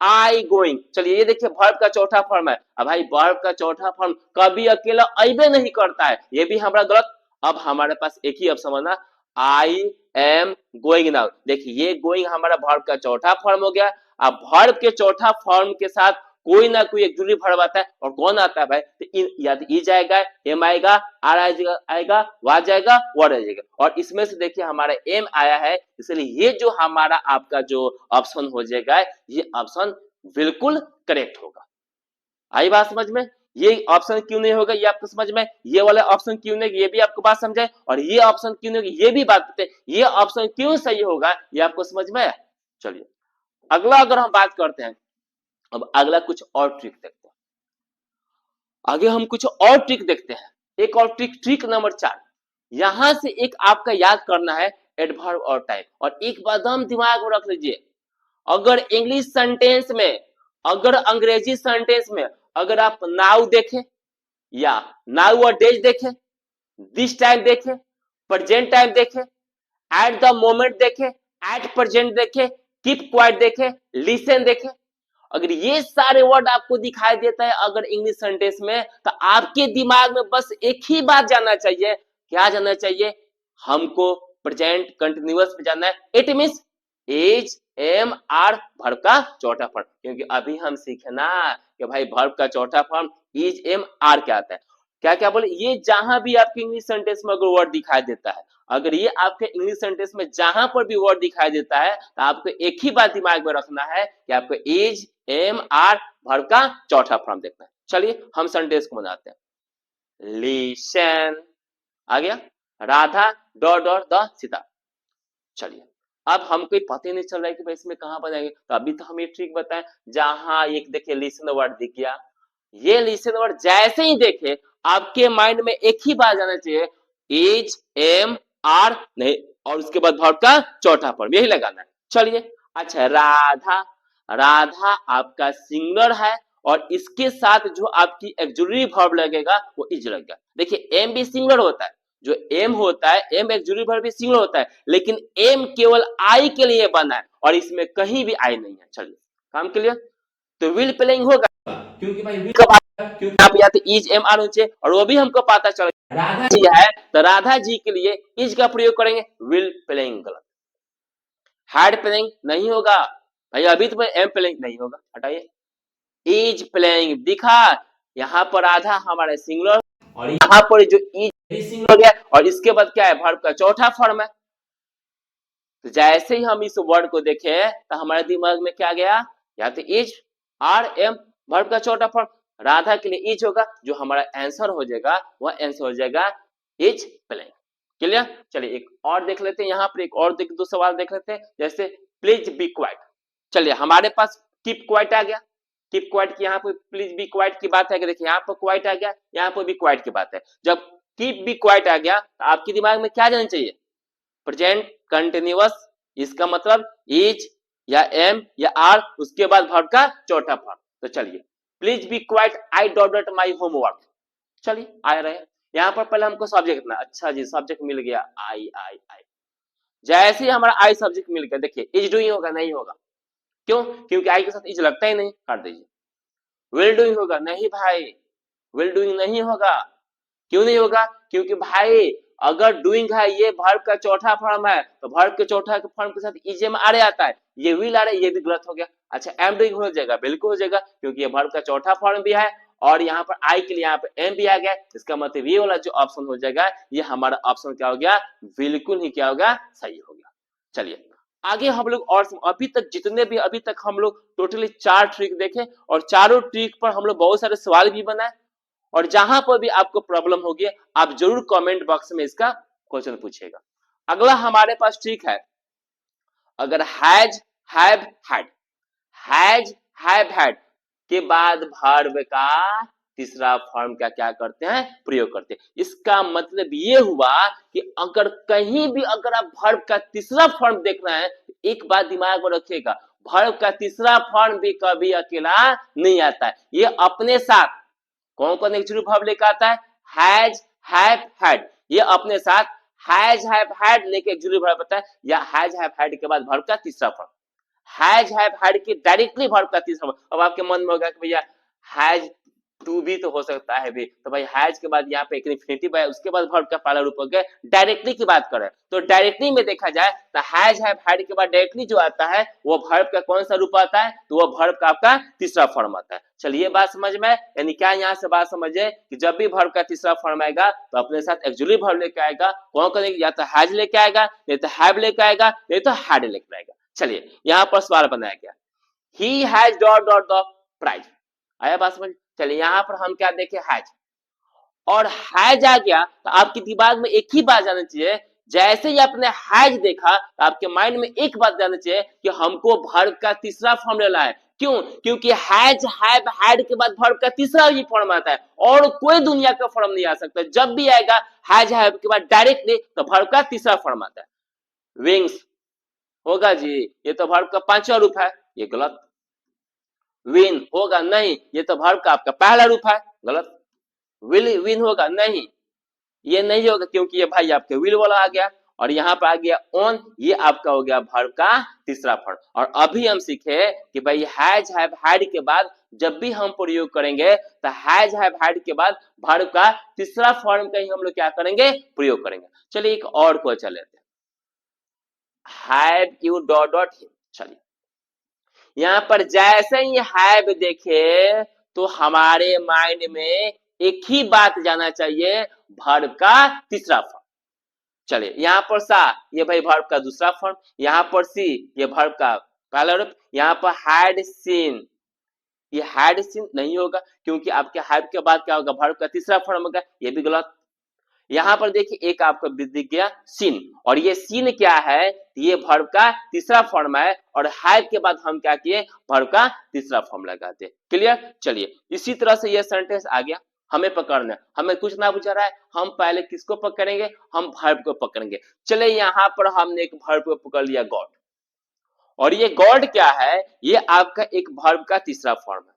Speaker 1: आई गोइंग। चलिए ये देखिए वर्ब का चौथा फॉर्म है। अब भाई वर्ब का चौथा फॉर्म कभी अकेला अइबे नहीं करता है, ये भी हमारा गलत। अब हमारे पास एक ही ऑप्शन बना, आई एम गोइंग नाउ। देखिए ये गोइंग हमारा वर्ब का चौथा फॉर्म हो गया। अब वर्ब के चौथा फॉर्म के साथ कोई ना कोई एक्सुलरी वर्ब आता है, और कौन आता है भाई, तो या तो इज आएगा, एम आएगा, आर आएगा, वाज आएगा, वर आ जाएगा, और इसमें से देखिए हमारा एम आया है, इसलिए ये जो हमारा आपका जो ऑप्शन हो जाएगा ये ऑप्शन बिल्कुल करेक्ट होगा। आई बात समझ में। ये ऑप्शन क्यों नहीं होगा ये आपको समझ में, ये वाला ऑप्शन क्यों नहीं, ये भी आपको बात समझे, और ये ऑप्शन क्यों नहीं होगा ये भी बात बताए, ये ऑप्शन क्यों सही होगा ये आपको समझ में आया। चलिए अगला अगर हम बात करते हैं, अब अगला कुछ और ट्रिक देखते हैं, आगे हम कुछ और ट्रिक देखते हैं। एक और ट्रिक, ट्रिक नंबर 4, यहां से एक आपका याद करना है एडवर्ब और टाइप। और एक बात हम दिमाग में रख लीजिए, अगर इंग्लिश सेंटेंस में, अगर अंग्रेजी सेंटेंस में अगर आप नाउ देखें या नाउ और डेज देखें, दिस टाइम देखें, प्रेजेंट टाइम देखें, एट द मोमेंट देखें, एट प्रेजेंट देखें, कीप क्वाइट देखें, लिसन देखें, अगर ये सारे वर्ड आपको दिखाई देता है अगर इंग्लिश सेंटेंस में, तो आपके दिमाग में बस एक ही बात जानना चाहिए, क्या जानना चाहिए, हमको प्रेजेंट कंटिन्यूअस पे जानना है। It means is am are verb का चौथा फॉर्म, क्योंकि अभी हम सीखे ना कि भाई वर्ब का चौथा फॉर्म इज एम आर क्या आता है, क्या क्या बोले, ये जहां भी आपके इंग्लिश सेंटेंस में अगर वर्ड दिखाई देता है, अगर ये आपके इंग्लिश सेंटेंस में जहां पर भी वर्ड दिखाई देता है तो आपको एक ही बात दिमाग में रखना है कि आपको इज एम आर वर्ब का चौथा फॉर्म देखना है। चलिए हम सेंटेंस को बनाते हैं, लिसन आ गया, Radha dot dot the Sita. चलिए अब हमको पता ही नहीं चल रहा है कि भाई इसमें कहां बनाएंगे, तो अभी तो हम ये ट्रिक बताएं, जहां एक देखिए लिसन वर्ड दिख गया, ये लिसन वर्ड जैसे ही देखे आपके माइंड में एक ही बात जाना चाहिए, इज एम आर नहीं, और उसके बाद वर्ब का चौथा फॉर्म यही लगाना है। चलिए अच्छा, राधा, राधा आपका सिंगुलर है और इसके साथ जो आपकी एक्सुलरी वर्ब लगेगा वो इज लगेगा। देखिए एम भी सिंगुलर होता है, जो एम होता है एम एक्सुलरी वर्ब भी सिंगुलर होता है, लेकिन एम केवल आई के लिए बना है और इसमें कहीं भी आई नहीं है। चलिए काम क्लियर। तो विल प्लेइंग होगा क्योंकि भाई विल कब आएगा, क्योंकि आप या तो इज एम आर नीचे और वो भी हमको पता चल राधा जी है तो राधा जी के लिए इज का प्रयोग करेंगे, विल प्लेइंग गलत। हैड प्लेइंग नहीं होगा भाई, अभी तो एम प्लेइंग नहीं होगा, हटाइए। इज प्लेइंग दिखा, यहाँ पर आधा हमारे सिंगुलर और यहाँ पर जो इज सिंगुलर हो गया और इसके बाद क्या है वर्ब का चौथा फॉर्म है। तो जैसे ही हम इस वर्ड को देखे तो हमारे दिमाग में क्या गया, या तो इज आर एम वर्ब का चौथा फॉर्म, राधा के लिए इज होगा, जो हमारा आंसर हो जाएगा वह आंसर हो जाएगा इज प्लेइंग। क्लियर। चलिए एक और देख लेते हैं, यहाँ पर एक और दो सवाल देख लेते हैं, जैसे प्लीज बी क्वाइट। चलिए हमारे पास कीप क्वाइट आ गया, कीप क्वाइट की यहाँ पे प्लीज बी क्वाइट की बात है कि देखिए यहाँ पर क्वाइट आ गया, यहाँ पर भी क्वाइट की बात है। जब कीप बी क्वाइट आ गया तो आपके दिमाग में क्या जाना चाहिए, प्रेजेंट कंटिन्यूअस, इसका मतलब इज या एम या आर, उसके बाद वर्ब का चौथा फॉर्म। तो चलिए please be quite I dot dot my homework. चलिए आ रहे हैं यहाँ पर, पहले हमको सब्जेक्ट ना, अच्छा जी सब्जेक्ट मिल गया आई आई आई। जैसे ही हमारा आई सब्जेक्ट मिल गया, देखिए इज डूइंग होगा नहीं होगा, क्यों, क्योंकि आई के साथ इज लगता ही नहीं, काट दीजिए। विल डूइंग होगा नहीं भाई, विल डूइंग नहीं होगा, क्यों नहीं होगा, क्योंकि भाई अगर डूइंग है ये वर्ब का चौथा फॉर्म है तो वर्ब के चौथा फॉर्म के साथ इज एम आर आता है, ये विल आ रहा है, ये भी गलत हो गया। अच्छा एम डूइंग हो जाएगा, बिल्कुल हो जाएगा, क्योंकि ये वर्ब का चौथा फॉर्म भी है और यहाँ पर आई के लिए यहाँ पर एम भी आ गया, इसका मतलब ये वाला जो ऑप्शन हो जाएगा ये हमारा ऑप्शन क्या हो गया, बिल्कुल ही क्या होगा, सही हो गया। चलिए आगे हम लोग और अभी तक जितने भी अभी तक हम लोग टोटली 4 ट्रिक देखे और चारों ट्रिक पर हम लोग बहुत सारे सवाल भी बनाए, और जहां पर भी आपको प्रॉब्लम होगी आप जरूर कमेंट बॉक्स में इसका क्वेश्चन पूछिएगा। अगला हमारे पास ट्रिक है, अगर has have had, has have had के बाद वर्ब का तीसरा फॉर्म का क्या करते हैं, प्रयोग करते हैं। इसका मतलब ये हुआ कि अगर कहीं भी अगर आप वर्ब का तीसरा फॉर्म देखना है, एक बात दिमाग में रखिएगा, वर्ब का तीसरा फॉर्म भी कभी अकेला नहीं आता है, ये अपने साथ कौन कौन एक्चुअली वर्ब लेकर आता है, हैज हैव हैड, ये अपने साथ हैज हैव हैड लेके एक्चुअली वर्ब आता है, या हैज हैव हैड के बाद वर्ब का तीसरा फॉर्म, हैज हैव हैड की डायरेक्टली वर्ब का तीसरा फॉर्म। अब आपके मन में होगा कि भैया हैज टू भी तो हो सकता है भी, तो भाई हैज के बाद यहाँ पे एक इन्फिनिटिव है, उसके बाद वर्ब का पहला रूप हो गया, डायरेक्टली की बात करें तो डायरेक्टली में देखा जाए तो हैज हैव हैड के बाद डायरेक्टली जो आता है वो वर्ब का कौन सा रूप आता है, तो वो वर्ब का आपका तीसरा फॉर्म आता है। चलिए बात समझ में, यानी क्या यहाँ से बात समझे कि जब भी वर्ब का तीसरा फॉर्म आएगा तो अपने साथ एक्चुअली वर्ब लेके आएगा, कौन कौन, या तो हैज लेके आएगा, नहीं तो हैव लेके आएगा, नहीं तो हैड लेके आएगा। चलिए यहाँ पर सवाल बनाया गया, he has dot dot the prize, आया बात समझ। चलिए यहाँ पर हम क्या देखें, हैज, और हैज आ गया तो आपके दिमाग में एक ही बात जाना चाहिए, जैसे ही आपने हैज देखा तो आपके माइंड में एक बात जाना चाहिए कि हमको वर्ब का तीसरा फॉर्म लेना है, क्यों, क्योंकि हैज हैव हैड के बाद वर्ब का तीसरा ही फॉर्म आता है और कोई दुनिया का फॉर्म नहीं आ सकता, जब भी आएगा हैज हैव के बाद डायरेक्टली तो वर्ब का तीसरा फॉर्म आता है। विंग्स होगा जी, ये तो वर्ब का पांचवा रूप है, ये गलत। विन होगा नहीं, ये तो वर्ब का आपका पहला रूप है, गलत। विल विन होगा नहीं, ये नहीं होगा क्योंकि ये भाई आपके विल वाला आ गया, और यहाँ पर आ गया ऑन, ये आपका हो गया वर्ब का तीसरा फॉर्म। और अभी हम सीखे कि भाई हैज हैव हैड के बाद जब भी हम प्रयोग करेंगे तो हैज हैव हैड के बाद वर्ब का तीसरा फॉर्म का ही हम लोग क्या करेंगे, प्रयोग करेंगे। चलिए एक और क्वेश्चन लेते हैं, have U dot dot him. चलिए यहाँ पर जैसे ही हैव देखे तो हमारे माइंड में एक ही बात जाना चाहिए, वर्ब का तीसरा फॉर्म। चलिए यहाँ पर सा, ये भाई वर्ब का दूसरा फॉर्म, यहाँ पर सी, ये वर्ब का पहला रूप, यहाँ पर हैड सीन, ये हैड सीन नहीं होगा क्योंकि आपके हैव के बाद क्या होगा, वर्ब का तीसरा फॉर्म होगा, ये भी गलत। यहाँ पर देखिए एक आपका दिख गया सीन, और ये सीन क्या है, ये वर्ब का तीसरा फॉर्म है, और हैव के बाद हम क्या किए, वर्ब का तीसरा फॉर्म लगाते। क्लियर। चलिए इसी तरह से ये सेंटेंस आ गया, हमें पकड़ना है, हमें कुछ ना बुझा रहा है, हम पहले किसको पकड़ेंगे, हम वर्ब को पकड़ेंगे। चले यहाँ पर हमने एक वर्ब को पकड़ लिया गॉट, और ये गॉड क्या है, ये आपका एक वर्ब का तीसरा फॉर्म है।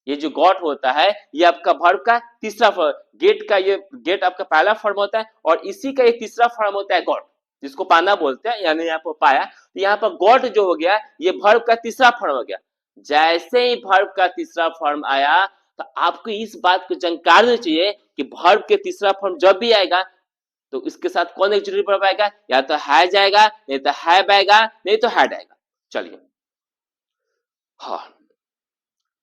Speaker 1: ये जो गॉड होता है ये आपका वर्ब का तीसरा फॉर्म, गेट का ये गेट आपका पहला फॉर्म होता है और इसी का एक तीसरा फॉर्म होता है गॉड, जिसको पाना बोलते हैं, यानी यहाँ पर पाया। तो यहाँ पर गॉड जो हो गया ये वर्ब का तीसरा फॉर्म हो गया। जैसे ही वर्ब का तीसरा फॉर्म आया तो आपको इस बात को जानकारी होनी चाहिए कि वर्ब के तीसरा फॉर्म जब भी आएगा तो इसके साथ कौन ऑक्सिलरी वर्ब आएगा, या तो हैज आएगा, नहीं तो हैव आएगा, नहीं तो हैड आएगा। चलिए, हाँ,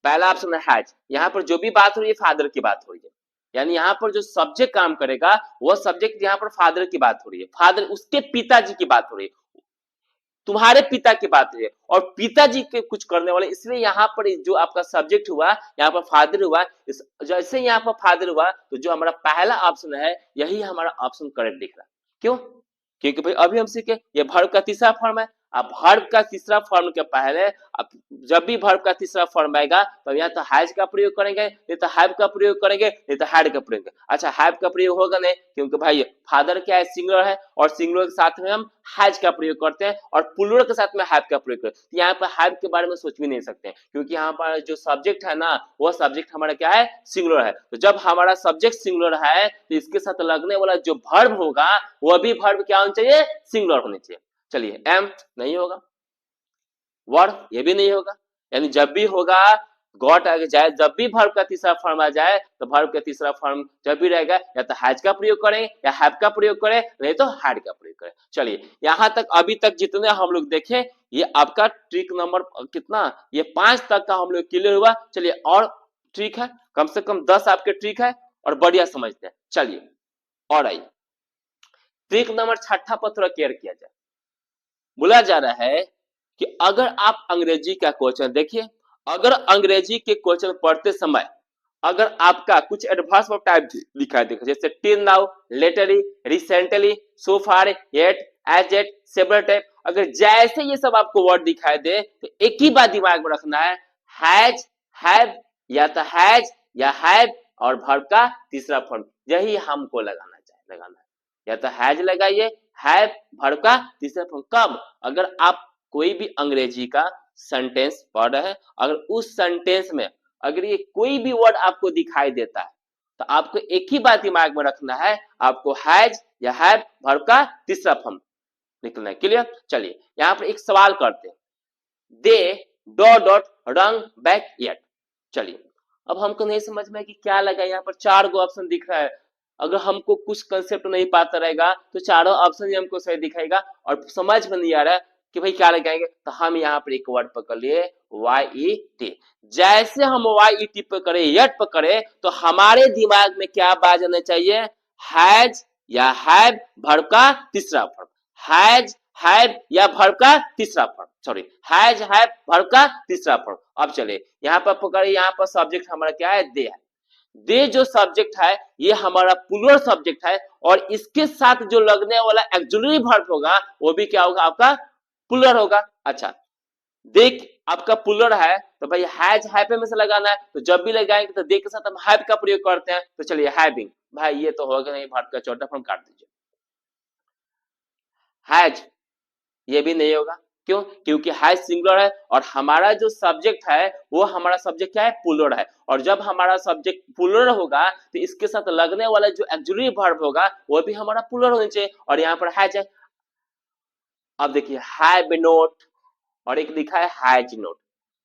Speaker 1: पहला ऑप्शन है हैज। यहाँ पर जो भी बात हो रही है फादर की बात हो रही है, यानी यहाँ पर जो सब्जेक्ट काम करेगा वो सब्जेक्ट, यहाँ पर फादर की बात हो रही है, फादर उसके पिताजी की बात हो रही है, तुम्हारे पिता की बात है और पिताजी के कुछ करने वाले, इसलिए यहाँ पर जो आपका सब्जेक्ट हुआ यहाँ पर फादर हुआ। जैसे यहाँ पर फादर हुआ तो जो हमारा पहला ऑप्शन है यही हमारा ऑप्शन करेक्ट दिख रहा है। क्यों? क्योंकि भाई अभी हम सीखे ये वर्ब का तीसरा फॉर्म है। अब वर्ब का तीसरा फॉर्म के पहले अब जब भी वर्ब का तीसरा फॉर्म आएगा तो यहाँ तो हैज का प्रयोग करेंगे, नहीं तो हैव का प्रयोग करेंगे, नहीं तो हैड का प्रयोग करेंगे। अच्छा, हैव का प्रयोग होगा नहीं, क्योंकि भाई फादर क्या है, सिंगुलर है, और सिंगुलर के साथ में हम हैज का प्रयोग करते हैं और प्लूरल के साथ में हैव का प्रयोग करते हैं। यहाँ पर हैव के बारे में सोच भी नहीं सकते क्योंकि यहाँ पर जो सब्जेक्ट है ना वो सब्जेक्ट हमारा क्या है, सिंगुलर है। तो जब हमारा सब्जेक्ट सिंगुलर है तो इसके साथ लगने वाला जो वर्ब होगा वो भी वर्ब क्या होना चाहिए, सिंगुलर होनी चाहिए। चलिए, एम नहीं होगा, वर्ब ये भी नहीं होगा, यानी जब भी होगा गॉट आ जाए, जब भी वर्ब का तीसरा फॉर्म आ जाए तो वर्ब का तीसरा फॉर्म जब भी रहेगा या तो हैज का प्रयोग करें या हैव का प्रयोग करें, नहीं तो हैड का प्रयोग करें। चलिए, यहाँ तक अभी तक जितने हम लोग देखे ये आपका ट्रिक नंबर कितना, ये 5 तक का हम लोग क्लियर हुआ। चलिए, और ट्रिक है, कम से कम 10 आपके ट्रिक है और बढ़िया समझते हैं। चलिए, और आइए ट्रिक नंबर 6 पर थोड़ा केयर किया जाए। बोला जा रहा है कि अगर आप अंग्रेजी का क्वेश्चन देखिए, अगर अंग्रेजी के क्वेश्चन पढ़ते समय अगर आपका कुछ एडवर्स वर्ब टाइप दिखाई देगा, जैसे till now, lately, recently, so far, yet, as yet, several type, अगर जैसे ये सब आपको वर्ड दिखाई दे तो एक ही बात दिमाग में रखना है, हैज, हैव, या तो हैज या हैव और वर्ब का तीसरा फॉर्म, यही हमको लगाना है, या तो हैज लगाइए, हैव वर्ब का तीसरा फॉर्म। कब? अगर आप कोई भी अंग्रेजी का सेंटेंस पढ़ रहे हैं, अगर उस सेंटेंस में अगर ये कोई भी वर्ड आपको दिखाई देता है तो आपको एक ही बात दिमाग में रखना है, आपको हैज या हैव वर्ब का तीसरा फॉर्म निकलना है। क्लियर? चलिए, यहाँ पर एक सवाल करते हैं, दे डॉट रंग बैक येट। चलिए, अब हमको नहीं समझ में कि क्या लगा, यहाँ पर 4 गो ऑप्शन दिख रहा है। अगर हमको कुछ कंसेप्ट नहीं पता रहेगा तो चारों ऑप्शन ही हमको सही दिखाएगा और समझ में नहीं आ रहा है कि भाई क्या लगाएंगे, तो हम यहाँ पर एक वर्ड पकड़ लिए YET। जैसे हम YET पकड़े, येट पकड़े, तो हमारे दिमाग में क्या बात आना चाहिए, हैज या हैव वर्ब का तीसरा फॉर्म, हैज, हैव या वर्ब का तीसरा form, sorry, has, have verb का तीसरा फॉर्म। अब चले यहाँ पर पकड़े, यहाँ पर सब्जेक्ट हमारा क्या है, दे है। दे जो सब्जेक्ट है ये हमारा प्लूरल सब्जेक्ट है और इसके साथ जो लगने वाला ऑक्सिलरी वर्ब होगा वो भी क्या होगा, आपका प्लूरल होगा। अच्छा, देख आपका प्लूरल है तो भाई हैज, हैव में से लगाना है, तो जब भी लगाएंगे तो दे के साथ हम हैव का प्रयोग करते हैं। तो चलिए, हैविंग, भाई ये तो होगा नहीं, वर्ब का चौथा फॉर्म काट दीजिए। हैज ये भी नहीं होगा, क्यों? क्योंकि हैज सिंगुलर है और हमारा जो सब्जेक्ट है वो हमारा सब्जेक्ट क्या है, प्लूरल है, और जब हमारा सब्जेक्ट प्लूरल होगा तो इसके साथ लगने वाला जो ऑक्सिलरी वर्ब होगा वो भी हमारा प्लूरल होना चाहिए, और यहाँ पर हैज है। अब देखिए, हैव नोट और एक लिखा है हैज नोट,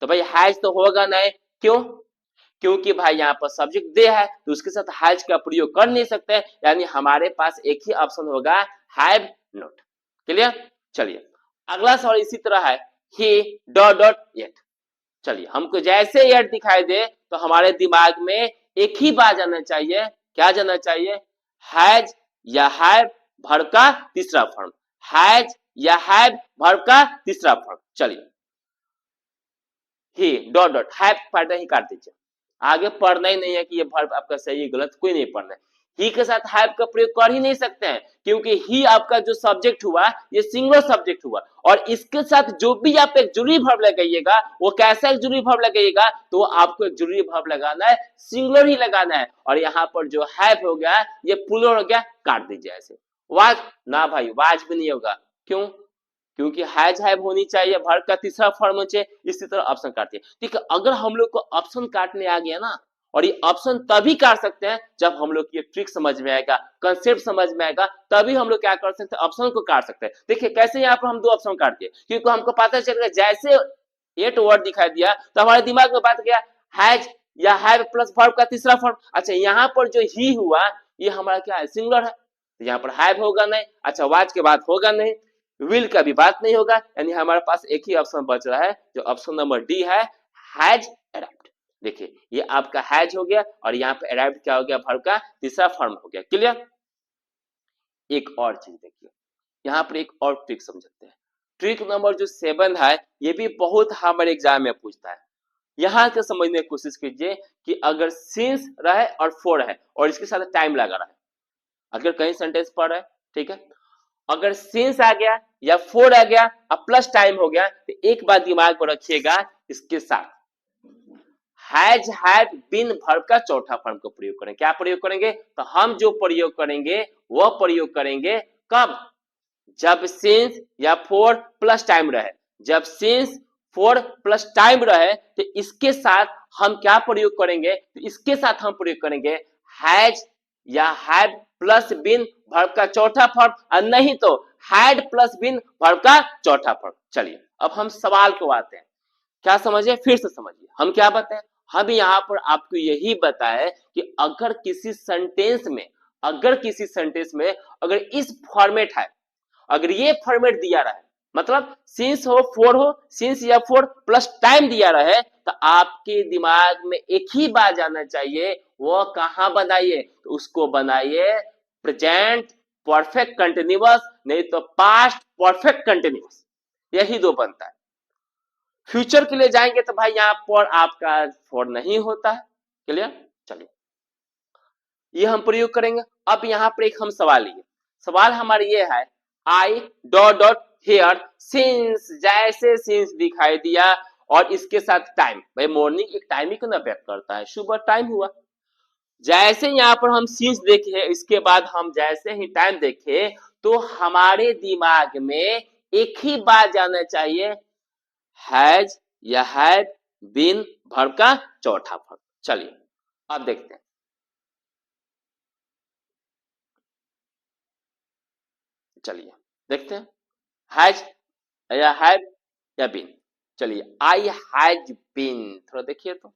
Speaker 1: तो भाई हैज तो होगा नहीं, क्यों? क्योंकि भाई यहाँ पर सब्जेक्ट दे है तो उसके साथ हैज का प्रयोग कर नहीं सकते, यानी हमारे पास एक ही ऑप्शन होगा, हैव नोट। क्लियर? चलिए, अगला सवाल इसी तरह है, ही डॉट येट। चलिए, हमको जैसे येट दिखाई दे तो हमारे दिमाग में एक ही बात जाना चाहिए, क्या जाना चाहिए, हैज या हैव वर्ब का तीसरा फॉर्म, हैज या हैव वर्ब का तीसरा फॉर्म। चलिए, ही डॉट हैव पैटर्न ही काट दीजिए, आगे पढ़ना ही नहीं है कि ये वर्ब आपका सही है गलत, कोई नहीं पढ़ना है। ही के साथ हैव का प्रयोग कर ही नहीं सकते हैं क्योंकि ही आपका जो सब्जेक्ट हुआ ये सिंगुलर सब्जेक्ट हुआ, और इसके साथ जो भी आप एक जरूरी वर्ब लगाइएगा वो कैसा एक जरूरी वर्ब लगाइएगा, तो आपको एक जरूरी वर्ब लगाना है, सिंगुलर ही लगाना है। और यहाँ पर जो हैव हो गया ये प्लूरल हो गया, काट दीजिए ऐसे। वाज ना भाई, वाज भी नहीं होगा, क्यों? क्योंकि हैज हैव होनी चाहिए, वर्ब का तीसरा फॉर्म होना चाहिए, इसी तरह ऑप्शन काटते हैं। ठीक है, अगर हम लोग को ऑप्शन काटने आ गया ना, और ये ऑप्शन तभी काट सकते हैं जब हम लोग ये ट्रिक समझ में आएगा, कंसेप्ट समझ में आएगा, तभी हम लोग क्या कर सकते हैं, ऑप्शन को काट सकते हैं। देखिए कैसे यहाँ पर हम दो ऑप्शन काट दिए, क्योंकि हमको पता चल गया जैसे एट वर्ड दिखाई दिया तो हमारे दिमाग में बात गया हैज या हैव प्लस वर्ब का तीसरा फॉर्म। अच्छा यहाँ पर जो ही हुआ ये हमारा क्या है, सिंगुलर है, तो यहाँ पर हैव होगा नहीं, अच्छा वाज के बाद होगा नहीं, विल का भी बात नहीं होगा, यानी हमारे पास एक ही ऑप्शन बच रहा है जो ऑप्शन नंबर डी है, हैज अराइव्ड। देखिए ये आपका हैज हो गया और यहाँ पे अराइव्ड क्या हो गया, वर्ब का तीसरा फॉर्म हो गया। क्लियर। एक और चीज देखिए, यहाँ पर एक और ट्रिक समझते हैं। ट्रिक नंबर जो 7 है ये भी बहुत हमारे एग्जाम में पूछता है। यहाँ के समझने की कोशिश कीजिए कि अगर सिंस रहे और फॉर है और इसके साथ टाइम लगा रहा है, अगर कहीं सेंटेंस पढ़ रहे हैं, ठीक है, अगर सिंस आ गया या फॉर आ गया और प्लस टाइम हो गया तो एक बात दिमाग में रखिएगा, इसके साथ हैज हैव बीन वर्ब का चौथा फॉर्म को प्रयोग करेंगे। क्या प्रयोग करेंगे, तो हम जो प्रयोग करेंगे वह प्रयोग करेंगे कब, जब सिंस या फॉर प्लस टाइम रहे। जब सिंस फॉर प्लस टाइम रहे तो इसके साथ हम क्या प्रयोग करेंगे, तो इसके साथ हम प्रयोग करेंगे हैज या हैव प्लस बीन वर्ब का चौथा फॉर्म, और नहीं तो हैड प्लस बीन वर्ब का चौथा फॉर्म। चलिए अब हम सवाल को आते हैं, क्या समझे, फिर से समझिए हम क्या बताएं। हम यहाँ पर आपको यही बताए कि अगर किसी सेंटेंस में, अगर इस फॉर्मेट है, अगर ये फॉर्मेट दिया रहा है, मतलब सिंस हो फोर हो, सिंस या फोर प्लस टाइम दिया रहे, तो आपके दिमाग में एक ही बात जाना चाहिए, वो कहां बनाइए, तो उसको बनाइए प्रेजेंट परफेक्ट कंटिन्यूअस, नहीं तो पास्ट परफेक्ट कंटिन्यूअस, यही दो बनता है। फ्यूचर के लिए जाएंगे तो भाई यहाँ पर आपका फॉर नहीं होता है। क्लियर। चलिए ये हम प्रयोग करेंगे। अब यहाँ पर एक हम सवाल लिए, सवाल हमारे ये है I dot dot here since, जैसे सिंस दिखाई दिया और इसके साथ टाइम, भाई मॉर्निंग एक टाइम ही को ना व्यक्त करता है, सुबह टाइम हुआ, जैसे यहाँ पर हम सिंस देखे इसके बाद हम जैसे ही टाइम देखे तो हमारे दिमाग में एक ही बात जाना चाहिए, हैज या हैव बीन वर्ब का चौथा फॉर्म। चलिए अब देखते हैं, चलिए देखते हैं हैज या हैव या बीन। चलिए आई हैज बीन, थोड़ा देखिए तो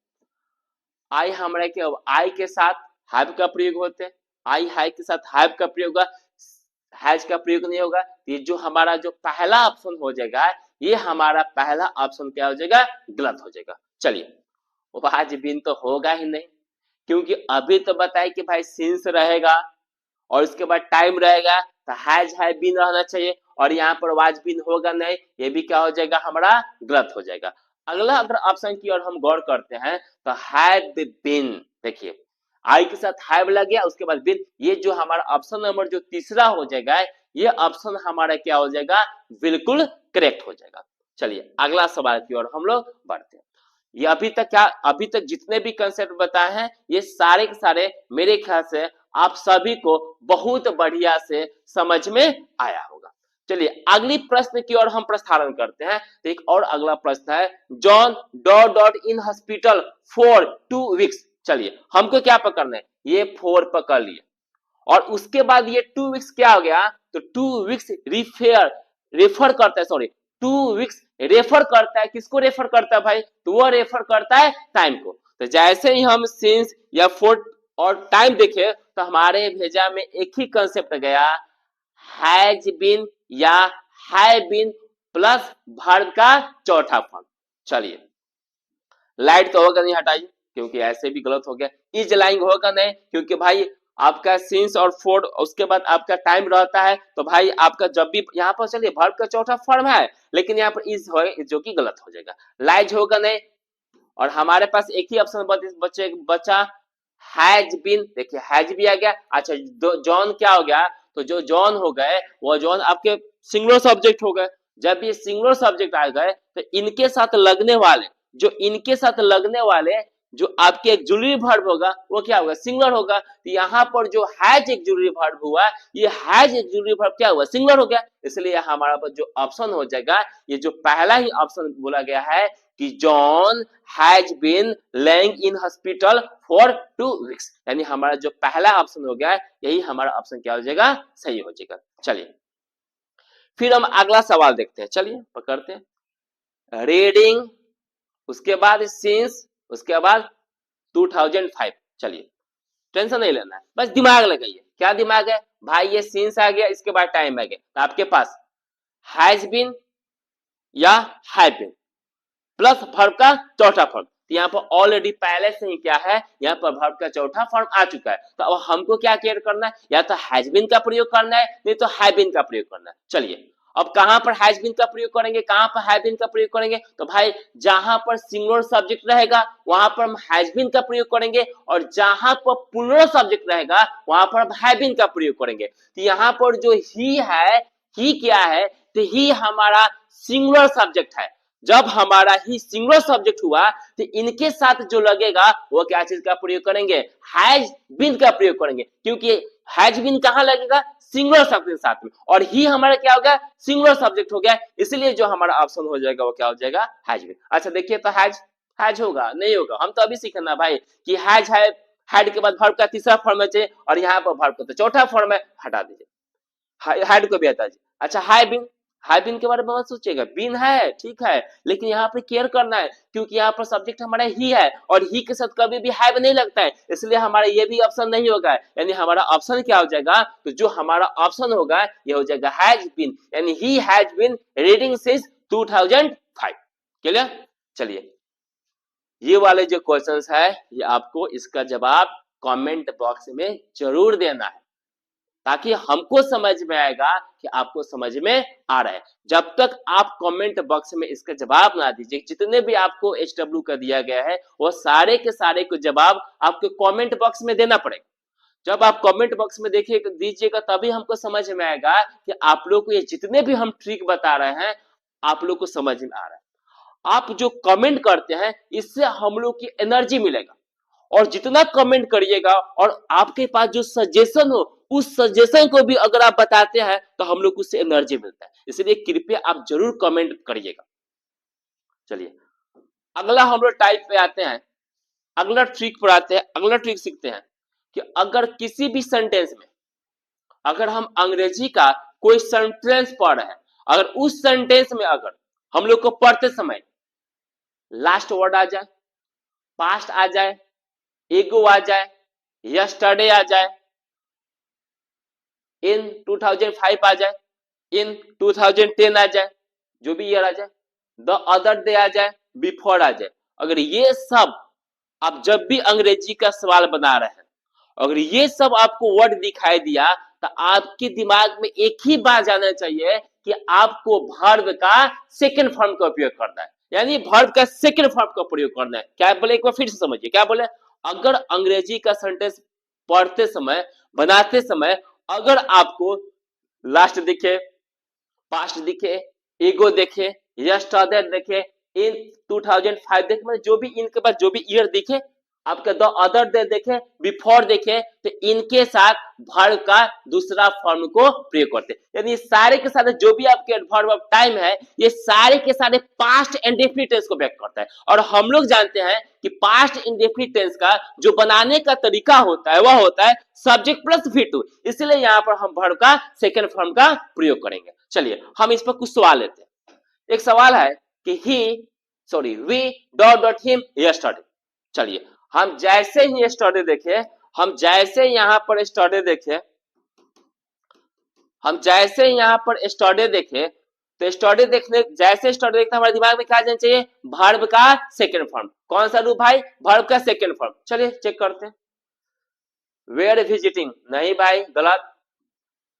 Speaker 1: आई हमारे के, आई के साथ हैव का प्रयोग होते हैं, आई हाई के साथ हैव का प्रयोग होगा, हैज का प्रयोग नहीं होगा। ये जो हमारा जो पहला ऑप्शन हो जाएगा, ये हमारा पहला ऑप्शन क्या हो जाएगा, गलत हो जाएगा। चलिए वो हैज बीन तो होगा ही नहीं, क्योंकि अभी तो बताए कि भाई सिंस रहेगा और उसके बाद टाइम रहेगा तो हैज हैव बीन रहना चाहिए, और यहाँ पर वाज बीन होगा नहीं, ये भी क्या हो जाएगा, हमारा गलत हो जाएगा। अगला अगर ऑप्शन की ओर हम गौर करते हैं तो हैव बीन, देखिए आई के साथ हैव लग गया, उसके बाद बीन, ये जो हमारा ऑप्शन नंबर जो तीसरा हो जाएगा, ये ऑप्शन हमारा क्या हो जाएगा, बिल्कुल करेक्ट हो जाएगा। चलिए अगला सवाल की ओर हम लोग बढ़ते हैं। ये अभी तक जितने भी कंसेप्ट बताए हैं ये सारे के सारे मेरे ख्याल से आप सभी को बहुत बढ़िया से समझ में आया होगा। चलिए अगली प्रश्न की ओर हम प्रस्थान करते हैं। तो एक और अगला प्रश्न है, John dot dot in hospital for 2 weeks. चलिए हमको क्या पकड़ना है, ये 4 पकड़ लिए और उसके बाद ये 2 वीक्स क्या हो गया, तो 2 वीक्स रेफर करता है, सॉरी 2 वीक्स रेफर करता है, किसको रेफर करता है भाई, तो वो रेफर करता है टाइम को। तो जैसे ही हम सिंस या फॉर और टाइम देखे तो हमारे भेजा में एक ही कंसेप्ट गया, हैज बीन या हैव बीन प्लस वर्ब का चौथा फॉर्म। चलिए लाइट तो होगा नहीं, हटाइए क्योंकि ऐसे भी गलत हो गया, इज लाइंग होगा नहीं क्योंकि भाई आपका सिंस और फॉर उसके बाद आपका टाइम रहता है, तो भाई आपका जब भी यहाँ पर, चलिए वर्ब का चौथा फॉर्म है लेकिन यहाँ पर इज हो, जो कि गलत हो जाएगा, लाइज होगा नहीं, और हमारे पास एक ही ऑप्शन बचा हैज बीन, देखिए हैज भी आ गया। अच्छा जॉन क्या हो गया, तो जो जॉन हो गए वो जॉन आपके सिंगुलर सब्जेक्ट हो गए, जब ये सिंगुलर सब्जेक्ट आ गए तो इनके साथ लगने वाले जो आपके एक्जुलरी वर्ब होगा वो क्या होगा, सिंगुलर होगा। तो यहाँ पर जो हैज एक्जुलरी वर्ब हुआ, ये हैज एक्जुलरी वर्ब क्या हुआ, सिंगुलर हो गया। इसलिए हमारा पास जो ऑप्शन हो जाएगा, ये जो पहला ही ऑप्शन बोला गया है कि John has been laying in hospital for 2 weeks, यानी हमारा जो पहला ऑप्शन हो गया है, यही हमारा ऑप्शन क्या हो जाएगा, सही हो जाएगा। चलिए फिर हम अगला सवाल देखते हैं, चलिए पकड़ते हैं। रीडिंग, उसके बाद सिंस, उसके बाद 2005। चलिए टेंशन नहीं लेना है, बस दिमाग लगाइए। क्या दिमाग है भाई, ये सिंस आ गया, इसके बाद टाइम आ गया, तो आपके पास हैज बीन या हैव बीन प्लस वर्ब का चौथा फॉर्म। तो यहाँ पर ऑलरेडी पहले से ही क्या है, यहाँ पर वर्ब का चौथा फॉर्म आ चुका है। तो अब हमको क्या क्लियर करना है, या तो हैज बीन का प्रयोग करना है, नहीं तो हैव बीन का प्रयोग करना है। चलिए अब कहां पर हैज बीन का प्रयोग करेंगे, कहां पर हैव बीन का प्रयोग करेंगे, तो भाई जहां पर सिंगुलर सब्जेक्ट रहेगा वहां पर हम हैज बीन का प्रयोग करेंगे, और जहां पर प्लूरल सब्जेक्ट रहेगा वहां पर हम हैव बीन का प्रयोग करेंगे। तो यहाँ पर जो ही है, ही क्या है, तो ही हमारा सिंगुलर सब्जेक्ट है। जब हमारा ही सिंगुलर सब्जेक्ट हुआ तो इनके साथ जो लगेगा वो क्या चीज का प्रयोग करेंगे, हैज बीन का प्रयोग करेंगे, क्योंकि हैज बीन कहां लगेगा, सिंगुलर सब्जेक्ट के साथ में, और ही हमारा क्या हो गया, सिंगुलर सब्जेक्ट हो गया, इसलिए जो हमारा ऑप्शन हो जाएगा वो क्या हो जाएगा, हैज बीन। अच्छा देखिए तो हैज होगा नहीं होगा, हम तो अभी सीखना भाई कि हैज है, हैड के बाद वर्ब का तीसरा फॉर्म है चाहिए, और यहाँ पर वर्ब का तो चौथा फॉर्म है, हटा दीजिए, हैड को भी हटा दीजिए। अच्छा हाई बीन के बारे में मत सोचिएगा, बीन है ठीक है, लेकिन यहाँ पे केयर करना है, क्योंकि यहाँ पर सब्जेक्ट हमारा ही है, और ही के साथ कभी भी हैव नहीं लगता है, इसलिए हमारा ये भी ऑप्शन नहीं होगा। यानी हमारा ऑप्शन क्या हो जाएगा, तो जो हमारा ऑप्शन होगा ये हो जाएगा हैज बीन, यानी he has been reading since 2005। Clear. चलिए ये वाले जो क्वेश्चंस है, ये आपको इसका जवाब कमेंट बॉक्स में जरूर देना है, ताकि हमको समझ में आएगा कि आपको समझ में आ रहा है। जब तक आप कमेंट बॉक्स में इसका जवाब ना दीजिए, जितने भी आपको HW का दिया गया है वो सारे के सारे को जवाब आपको कमेंट बॉक्स में देना पड़ेगा। जब आप कमेंट बॉक्स में देखिएगा दीजिएगा तभी हमको समझ में आएगा कि आप लोग को ये जितने भी हम ट्रिक बता रहे हैं आप लोग को समझ में आ रहा है। आप जो कमेंट करते हैं इससे हम लोग की एनर्जी मिलेगा, और जितना कमेंट करिएगा और आपके पास जो सजेशन हो उस सजेशन को भी अगर आप बताते हैं तो हम लोग को उससे एनर्जी मिलता है, इसलिए कृपया आप जरूर कमेंट करिएगा। चलिए अगला हम लोग टाइप पे आते हैं, अगला ट्रिक पर आते हैं। अगला ट्रिक सीखते हैं कि अगर किसी भी सेंटेंस में अगर हम अंग्रेजी का कोई सेंटेंस पढ़ रहे हैं, अगर उस सेंटेंस में अगर हम लोग को पढ़ते समय लास्ट वर्ड आ जाए, पास्ट आ जाए, एगो आ जाए, यस्टरडे आ जाए, इन 2005 आ जाए, इन 2010 आ जाए, जो भी ईयर आ जाए, द अदर डे आ जाए, बिफोर आ जाए, अगर ये सब आप जब भी अंग्रेजी का सवाल बना रहे हैं अगर ये सब आपको वर्ड दिखाई दिया तो आपके दिमाग में एक ही बात जाना चाहिए कि आपको वर्ब का सेकंड फॉर्म का उपयोग करना है, यानी वर्ब का सेकंड फॉर्म का प्रयोग करना है। क्या बोले एक बार फिर से समझिए, क्या बोले, अगर अंग्रेजी का सेंटेंस पढ़ते समय बनाते समय अगर आपको लास्ट दिखे, पास्ट दिखे, एगो देखे, यस्टरडे देखे, इन 2005 देखे, मतलब जो भी इनके पास जो भी ईयर दिखे, आपका द अदर डे देखे, बिफोर देखे, तो इनके साथ वर्ब का दूसरा फॉर्म को प्रयोग करते हैं। यानी सारे के सारे जो भी आपके वर्ब ऑफ टाइम है ये सारे के सारे पास्ट इंडेफिनिट टेंस को व्यक्त करता है, और हम लोग जानते हैं कि पास्ट इंडेफिनिट टेंस का जो बनाने का तरीका होता है वह होता है सब्जेक्ट प्लस V2, इसलिए यहाँ पर हम वर्ब का सेकंड फॉर्म का प्रयोग करेंगे। चलिए हम इस पर कुछ सवाल लेते हैं। एक सवाल है कि V dot dot him yesterday. चलिए हम जैसे ही यस्टरडे देखे, हम जैसे यहाँ पर यस्टरडे देखे, हम जैसे यहाँ पर यस्टरडे देखे, तो यस्टरडे देखने जैसे यस्टरडे देखते हमारे दिमाग में क्या जाना चाहिए, वर्ब का सेकंड फॉर्म। कौन सा रूप भाई, वर्ब का सेकंड फॉर्म। चलिए चेक करते हैं। वेयर विजिटिंग, नहीं भाई गलत,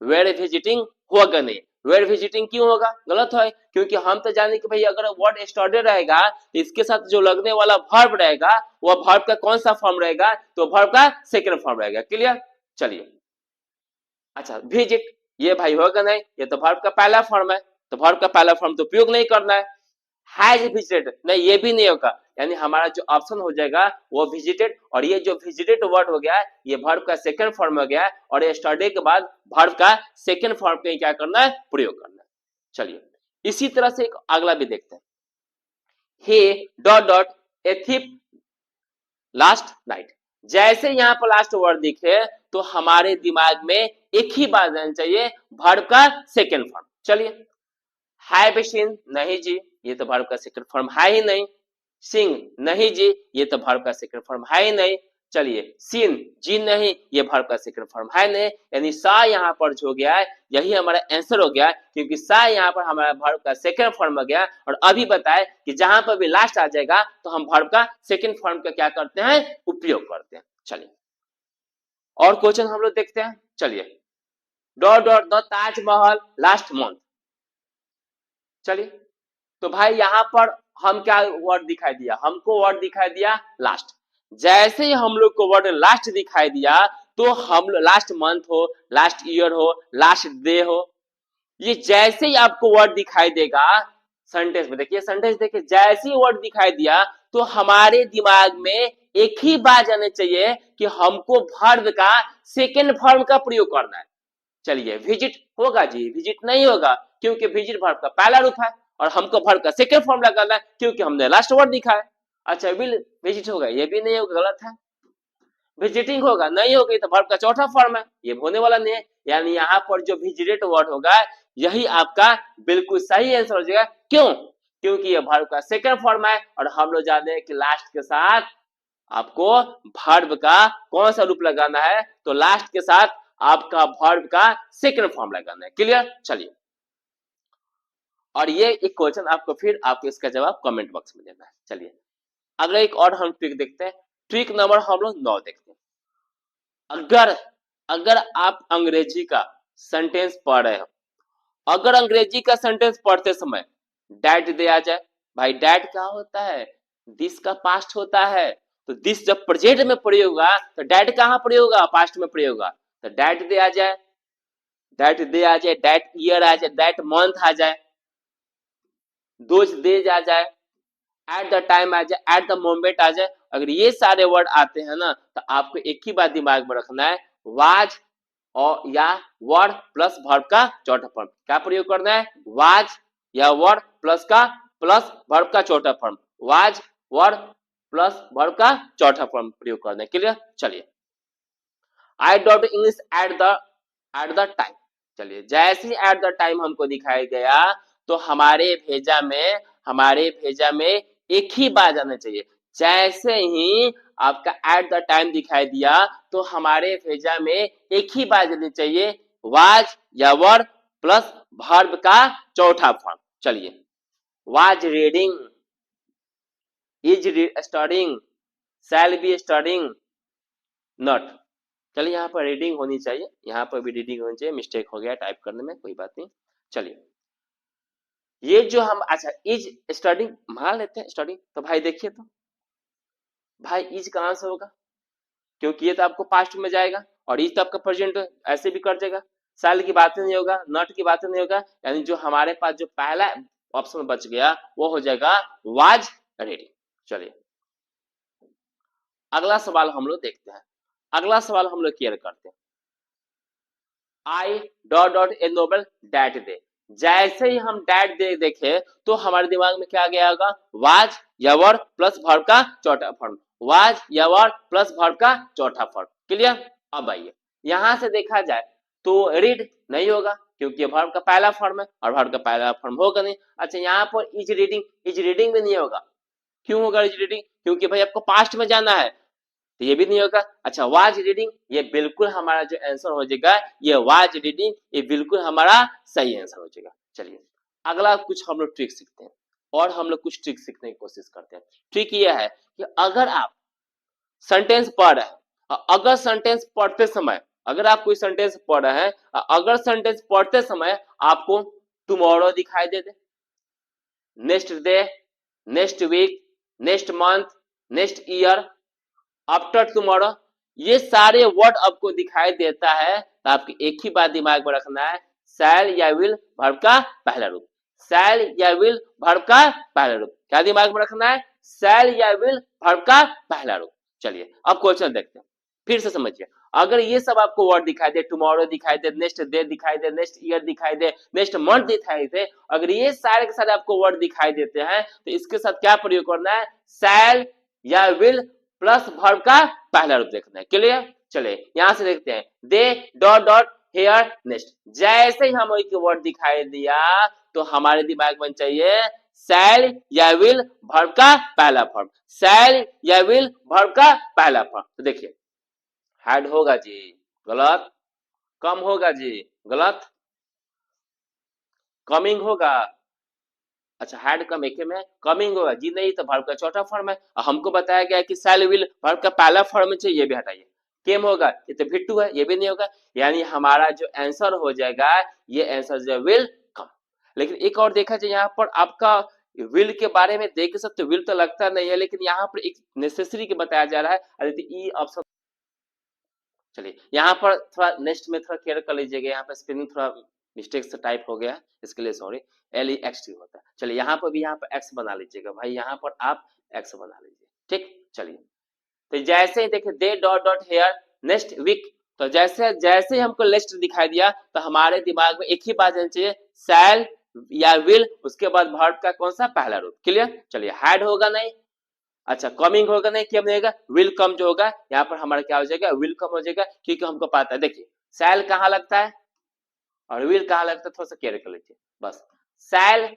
Speaker 1: वेयर विजिटिंग होगा नहीं, वेयर विजिटिंग क्यों होगा, गलत है, क्योंकि हम तो जाने कि भाई अगर वर्ड यस्टरडे रहेगा इसके साथ जो लगने वाला वर्ब रहेगा वह वर्ब का कौन सा फॉर्म रहेगा, तो वर्ब का सेकंड फॉर्म रहेगा। क्लियर। चलिए अच्छा विजिट, ये भाई होगा नहीं, ये तो वर्ब का पहला फॉर्म है, तो वर्ब का पहला फॉर्म तो उपयोग नहीं करना है। हैज विजिटेड, नहीं ये भी नहीं होगा, यानी हमारा जो ऑप्शन हो जाएगा वो विजिटेड, और ये जो विजिटेड वर्ड हो गया ये वर्ब का सेकंड फॉर्म हो गया, और ये स्टडी के बाद वर्ब का सेकंड फॉर्म पे क्या करना है, प्रयोग करना है। चलिए इसी तरह से एक अगला भी देखते हैं। He dot dot a tip last night, जैसे यहाँ पर लास्ट वर्ड दिखे तो हमारे दिमाग में एक ही बात आनी चाहिए, वर्ब का सेकंड फॉर्म। चलिए हैव सीन, नहीं जी ये तो वर्ब का सेकंड फॉर्म है ही नहीं। सिंग, नहीं जी ये तो वर्ब का सेकंड फॉर्म है ही नहीं। चलिए सीन, जी नहीं ये वर्ब का सेकंड फॉर्म है नहीं, यानी सा यहाँ पर जो गया है यही हमारा आंसर हो गया, क्योंकि सा यहाँ पर हमारा वर्ब का सेकंड फॉर्म हो गया। और अभी बताए कि जहां पर भी लास्ट आ जाएगा तो हम वर्ब का सेकंड फॉर्म का क्या करते हैं, उपयोग करते हैं। चलिए और क्वेश्चन हम लोग देखते हैं। चलिए dot dot the Taj Mahal last month. चलिए तो भाई यहाँ पर हम क्या वर्ड दिखाई दिया, हमको वर्ड दिखाई दिया लास्ट। जैसे ही हम लोग को वर्ड लास्ट दिखाई दिया तो हम लास्ट मंथ हो, लास्ट ईयर हो, लास्ट डे हो, ये जैसे ही आपको वर्ड दिखाई देगा सेंटेंस में, देखिए सेंटेंस देखिए, जैसे ही वर्ड दिखाई दिया तो हमारे दिमाग में एक ही बात आनी चाहिए कि हमको वर्ब का सेकेंड फॉर्म का प्रयोग करना है। चलिए विजिट होगा जी, विजिट नहीं होगा क्योंकि विजिट वर्ब का पहला रूप है, और हमको वर्ब का सेकंड फॉर्म लगाना है क्योंकि हमने लास्ट वर्ड दिखा है। अच्छा विल विजिट होगा, ये भी नहीं होगा, गलत है। विजिटिंग होगा, नहीं होगी तो वर्ब का चौथा फॉर्म है, ये होने वाला नहीं है। यानी यहाँ पर जो विजिटेड वर्ड होगा यही आपका बिल्कुल सही आंसर हो जाएगा। क्यों, क्योंकि ये वर्ब का सेकंड फॉर्म है, और हम लोग जानते हैं कि लास्ट के साथ आपको वर्ब का कौन सा रूप लगाना है, तो लास्ट के साथ आपका वर्ब का सेकंड फॉर्म लगाना है। क्लियर। चलिए और ये एक क्वेश्चन आपको फिर आपको इसका जवाब कमेंट बॉक्स में देना है। चलिए अगला एक और हम ट्रिक देखते हैं। ट्रिक नंबर हम लोग 9 देखते हैं। अगर अगर आप अंग्रेजी का सेंटेंस पढ़ रहे हो, अगर अंग्रेजी का सेंटेंस पढ़ते समय डैट दे आ जाए, भाई डैट क्या होता है, दिस का पास्ट होता है, तो दिस जब प्रेजेंट में प्रयोग होगा तो डैट कहाँ प्रयोग होगा, पास्ट में प्रयोग होगा। तो डैट दे आ जाए, डैट दे आ जाए, डैट ईयर आ जाए, डैट मंथ आ जाए, दोज डेज आ जाए, एट द टाइम आ जाए, एट द मोमेंट आ जाए, अगर ये सारे वर्ड आते हैं ना तो आपको एक ही बात दिमाग में रखना है, वाज और या वर्ड प्लस वर्ब का चौथा फॉर्म क्या प्रयोग करना है, वाज या वर्ड प्लस का प्लस वर्ब का चौथा form, was word plus verb का चौथा फॉर्म प्रयोग करना है। क्लियर। चलिए I dot English at the time. चलिए जैसे एट द टाइम हमको दिखाया गया तो हमारे भेजा में एक ही बात आना चाहिए। जैसे ही आपका एट द टाइम दिखाई दिया तो हमारे भेजा में एक ही बात आनी चाहिए, वाज या वर प्लस वर्ब का चौथा फॉर्म। चलिए was reading, is studying, shall be studying, not. चलिए यहाँ पर रीडिंग होनी चाहिए, यहाँ पर भी रीडिंग होनी चाहिए, मिस्टेक हो गया टाइप करने में, कोई बात नहीं। चलिए ये जो हम अच्छा इज स्टडिंग मान लेते हैं स्टडिंग, तो भाई देखिए तो भाई इज कहां से होगा, क्योंकि ये तो आपको पास्ट में जाएगा और इज तो आपका प्रेजेंट ऐसे भी कर देगा, साल की बात नहीं होगा, नॉट की बात नहीं होगा, यानी जो हमारे पास जो पहला ऑप्शन बच गया वो हो जाएगा वाज रीडिंग। चलिए अगला सवाल हम लोग देखते हैं, अगला सवाल हम लोग क्लियर करते हैं। I dot dot a noble that day, जैसे ही हम डैट डे देखे तो हमारे दिमाग में क्या गया होगा, वाज या वर प्लस वर्ब का चौथा फॉर्म, वाज या वर प्लस वर्ब का चौथा फॉर्म। क्लियर। अब आइए यहां से देखा जाए तो रीड नहीं होगा क्योंकि वर्ब का पहला फॉर्म है और वर्ब का पहला फॉर्म होगा नहीं। अच्छा यहाँ पर इज रीडिंग भी नहीं होगा, क्यों होगा इज रीडिंग, क्योंकि भाई आपको पास्ट में जाना है तो ये भी नहीं होगा। अच्छा वाज रीडिंग, ये बिल्कुल हमारा जो आंसर हो जाएगा, ये वाज रीडिंग, ये बिल्कुल हमारा सही आंसर हो जाएगा। चलिए अगला कुछ हम लोग ट्रिक सीखते हैं, और हम लोग कुछ ट्रिक सीखने की कोशिश करते हैं। ट्रिक ये है कि अगर आप सेंटेंस पढ़ रहे हैं, अगर सेंटेंस पढ़ते समय, अगर आप कोई सेंटेंस पढ़ रहे हैं, अगर सेंटेंस पढ़ते समय आपको टुमारो दिखाई दे, next day, next week, next month, next year, after tomorrow, ये सारे वर्ड आपको दिखाई देता है तो आपको एक ही बात दिमाग में रखना है, शैल या विल वर्ब का पहला रूप। शैल या विल वर्ब का पहला रूप। क्या दिमाग में रखना है? शैल या विल वर्ब का पहला रूप। चलिए अब क्वेश्चन देखते हैं, फिर से समझिए। अगर ये सब आपको वर्ड दिखाई दे, टुमारो दिखाई दे, नेक्स्ट डे दिखाई दे, नेक्स्ट ईयर दिखाई दे, नेक्स्ट मंथ दिखाई दे, अगर ये सारे के सारे आपको वर्ड दिखाई देते हैं तो इसके साथ क्या प्रयोग करना है? शैल या विल प्लस वर्ब का पहला रूप देखना है। क्लियर? चलिए यहां से देखते हैं, दे डॉट डॉट हेयर नेक्स्ट। जैसे ही हमें एक वर्ड दिखाई दिया तो हमारे दिमाग में चाहिए शैल या विल वर्ब का पहला फॉर्म, शैल या विल वर्ब का पहला फॉर्म। तो देखिए हैड होगा जी, गलत। कम होगा जी, गलत। कमिंग होगा, अच्छा हैड कम एक में कमिंग होगा जी, नहीं तो वर्ब का चौथा फॉर्म है। हमको बताया गया कि शैल विल वर्ब का पहला फॉर्म चाहिए, ये भी हटाइए। केम होगा, ये तो भिट्टू है, ये भी नहीं होगा। यानी हमारा जो आंसर हो जाएगा, ये आंसर जो विल कम। लेकिन एक और देखा जाए यहाँ पर आपका विल के बारे में देख सकते, विल तो लगता नहीं है, लेकिन यहाँ पर एक नेसेसरी के बताया जा रहा है। ई ऑप्शन, चलिए यहाँ पर थोड़ा नेक्स्ट में थोड़ा केयर कर लीजिएगा, यहाँ पर स्पेलिंग थोड़ा मिस्टेक से टाइप हो गया, इसके लिए सॉरी। LEXT होता है। चलिए यहाँ पर भी यहाँ पर एक्स बना लीजिएगा भाई, यहाँ पर आप एक्स बना लीजिए, ठीक। चलिए तो जैसे ही देखिए they dot dot here next week, तो जैसे जैसे ही हमको लिस्ट दिखाई दिया तो हमारे दिमाग में एक ही बात आनी चाहिए, शैल या विल, उसके बाद वर्ब का कौन सा पहला रूप। क्लियर? चलिए हैड होगा नहीं, अच्छा कमिंग होगा नहीं, क्या बनेगा? विल कम जो होगा यहाँ पर हमारा क्या हो जाएगा? विल कम हो जाएगा, क्योंकि हमको पता है। देखिए शैल कहाँ लगता है और विल कहाँ लगता है, थोड़ा सा केयर कर लीजिए बस। शैल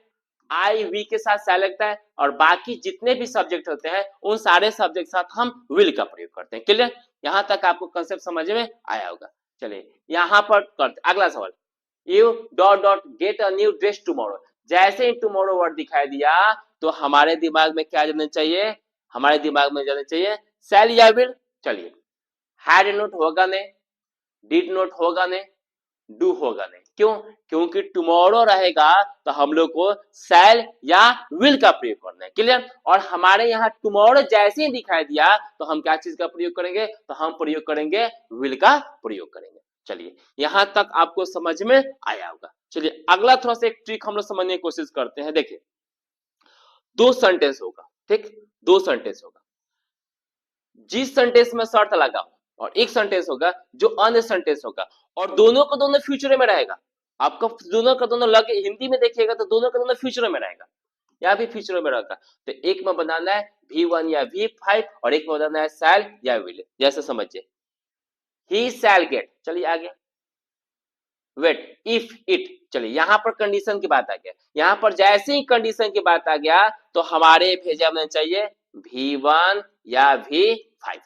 Speaker 1: आई वी के साथ शैल लगता है, और बाकी जितने भी सब्जेक्ट होते हैं उन सारे सब्जेक्ट के साथ हम विल का प्रयोग करते हैं। क्लियर? यहाँ तक आपको कंसेप्ट समझ में आया होगा। चलिए यहाँ पर करते अगला सवाल, U dot dot get a new dress tomorrow. जैसे ही टुमारो वर्ड दिखाई दिया तो हमारे दिमाग में क्या जाना चाहिए? हमारे दिमाग में जाना चाहिए शैल या विल। चलिए हैड नोट होगा नहीं, डिड नोट होगा नहीं, डू होगा नहीं। क्यों? क्योंकि टुमारो रहेगा तो हम लोग को शैल या विल का प्रयोग करना है। क्लियर? और हमारे यहाँ टुमारो जैसे ही दिखाई दिया तो हम क्या चीज का प्रयोग करेंगे? तो हम प्रयोग करेंगे विल का प्रयोग करेंगे। चलिए यहां तक आपको समझ में आया होगा। चलिए अगला थोड़ा सा एक ट्रिक हम लोग समझने की कोशिश करते हैं। देखिए दो सेंटेंस होगा, ठीक, दो सेंटेंस होगा, जिस सेंटेंस में शर्त लगा और एक सेंटेंस होगा जो अन्य सेंटेंस होगा, और दोनों का दोनों फ्यूचर में रहेगा। आपका दोनों का दोनों लगे, हिंदी में देखिएगा तो दोनों का दोनों फ्यूचर में रहेगा, या भी फ्यूचर में रहेगा। तो एक में बनाना है V1 या V5 और एक में बनाना है शैल या विल। जैसे समझिए ही शैल गेट, चलिए आगे वेट इफ इट। चलिए यहां पर कंडीशन की बात आ गया, यहां पर जैसे ही कंडीशन की बात आ गया तो हमारे भेजा में चाहिए V1 या V5,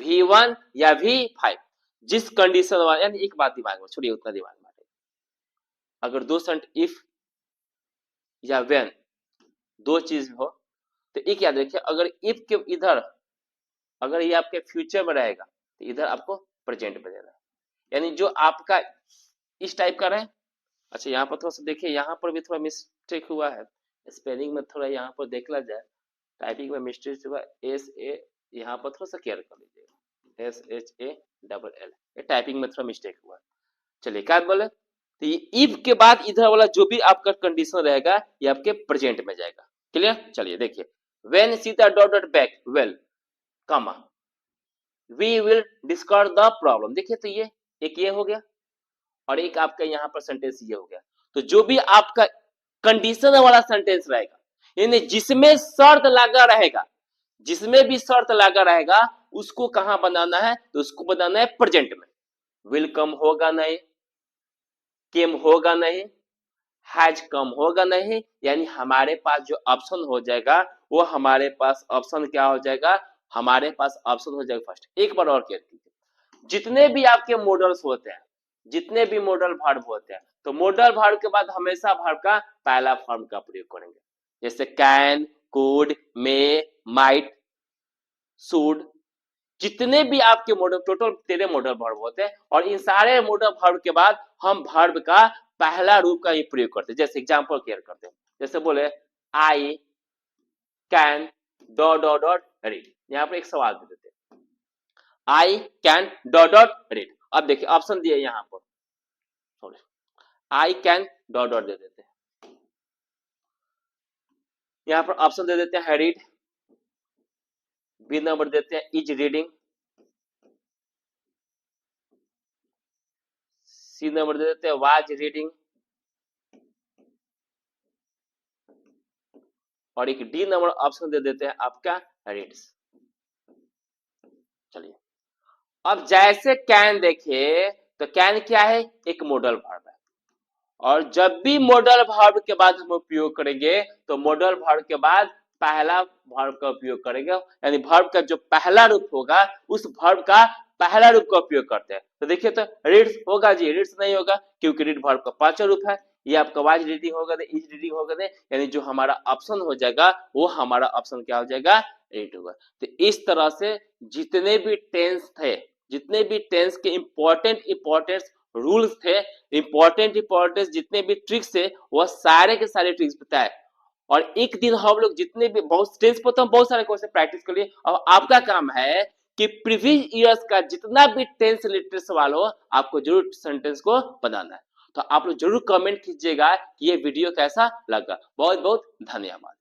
Speaker 1: V1 या V5 जिस कंडीशन वाला। यानी एक बात दिमाग में छोड़िए, उतना दिमाग में, अगर दो सेंट इफ या व्हेन दो चीज हो तो एक याद रखिए, अगर इफ के इधर अगर ये आपके फ्यूचर में रहेगा तो इधर आपको प्रेजेंट में देना है। यानी जो आपका इस टाइप का रहे। अच्छा यहाँ पर थोड़ा सा देखिए, यहाँ पर भी थोड़ा मिस्टेक हुआ है, स्पेलिंग में थोड़ा यहाँ पर देख ला जाए, टाइपिंग में मिस्टेक हुआ, SA यहाँ पर थोड़ा सा केयर कर लीजिएगा, SHALL, ये टाइपिंग में थोड़ा मिस्टेक हुआ। चलिए क्या बोले, तो ये इफ के बाद इधर वाला जो भी आपका कंडीशन रहेगा ये आपके प्रेजेंट में जाएगा। क्लियर? चलिए देखिए when Sita dot dot back well comma we will discuss the problem. देखिए तो ये एक ये हो गया और एक आपका यहाँ पर सेंटेंस ये हो गया। तो जो भी आपका कंडीशन वाला सेंटेंस रहेगा, यानी जिसमें शर्त लगा रहेगा, जिसमें भी शर्त लगा रहेगा उसको कहां बनाना है? तो उसको बनाना है प्रेजेंट में। विल कम होगा नहीं, केम होगा नहीं, हैज कम होगा नहीं। यानी हमारे पास जो ऑप्शन हो जाएगा वो हमारे पास ऑप्शन क्या हो जाएगा? हमारे पास ऑप्शन हो जाएगा फर्स्ट। एक बार और कहती है, जितने भी आपके मॉडल्स होते हैं, जितने भी मॉडल वर्ब होते हैं, तो मॉडल वर्ब के बाद हमेशा वर्ब का पहला फॉर्म का प्रयोग करेंगे। जैसे can, could, may, might, should, जितने भी आपके मॉडल, टोटल 13 मॉडल वर्ब होते हैं, और इन सारे मॉडल वर्ब के बाद हम वर्ब का पहला रूप का ही प्रयोग करते हैं। जैसे एग्जांपल क्लियर करते हैं, जैसे बोले I can dot dot dot read. यहाँ पर एक सवाल दे देते हैं, I can dot dot read. अब देखिए ऑप्शन दिए यहाँ पर, sorry, I can dot dot दे देते हैं, यहाँ पर ऑप्शन दे देते हैं रीड, बी नंबर देते हैं इज रीडिंग, सी नंबर दे देते हैं वाज रीडिंग, और एक डी नंबर ऑप्शन दे देते हैं आपका रीड्स। चलिए अब जैसे कैन देखिए, तो कैन क्या है, एक मॉडल वर्ब है, और जब भी मॉडल वर्ब के बाद हम उपयोग करेंगे तो मॉडल वर्ब के बाद पहला वर्ब का उपयोग करेंगे, यानी वर्ब का जो पहला रूप होगा उस वर्ब का पहला रूप का उपयोग करते हैं। तो देखिए तो रीड्स होगा जी, रीड्स नहीं होगा क्योंकि रीड वर्ब का पांचवा रूप है। ये आपका वाज रीडिंग होगा, इज रीडिंग होगा, यानी जो हमारा ऑप्शन हो जाएगा वो हमारा ऑप्शन क्या हो जाएगा, रीड होगा। तो इस तरह से जितने भी टेंस थे, जितने भी टेंस के इंपॉर्टेंट रूल्स थे, इंपॉर्टेंट जितने भी ट्रिक्स थे, वह सारे के सारे ट्रिक्स बताए। और एक दिन हम लोग जितने भी बहुत टेंस पर तो हम बहुत सारे क्वेश्चन प्रैक्टिस कर लिए, और आपका काम है कि प्रीवियस ईयर्स का जितना भी टेंस रिलेटेड सवाल हो आपको जरूर सेंटेंस को बनाना है। तो आप लोग जरूर कमेंट कीजिएगा कि ये वीडियो कैसा लगा। बहुत बहुत धन्यवाद।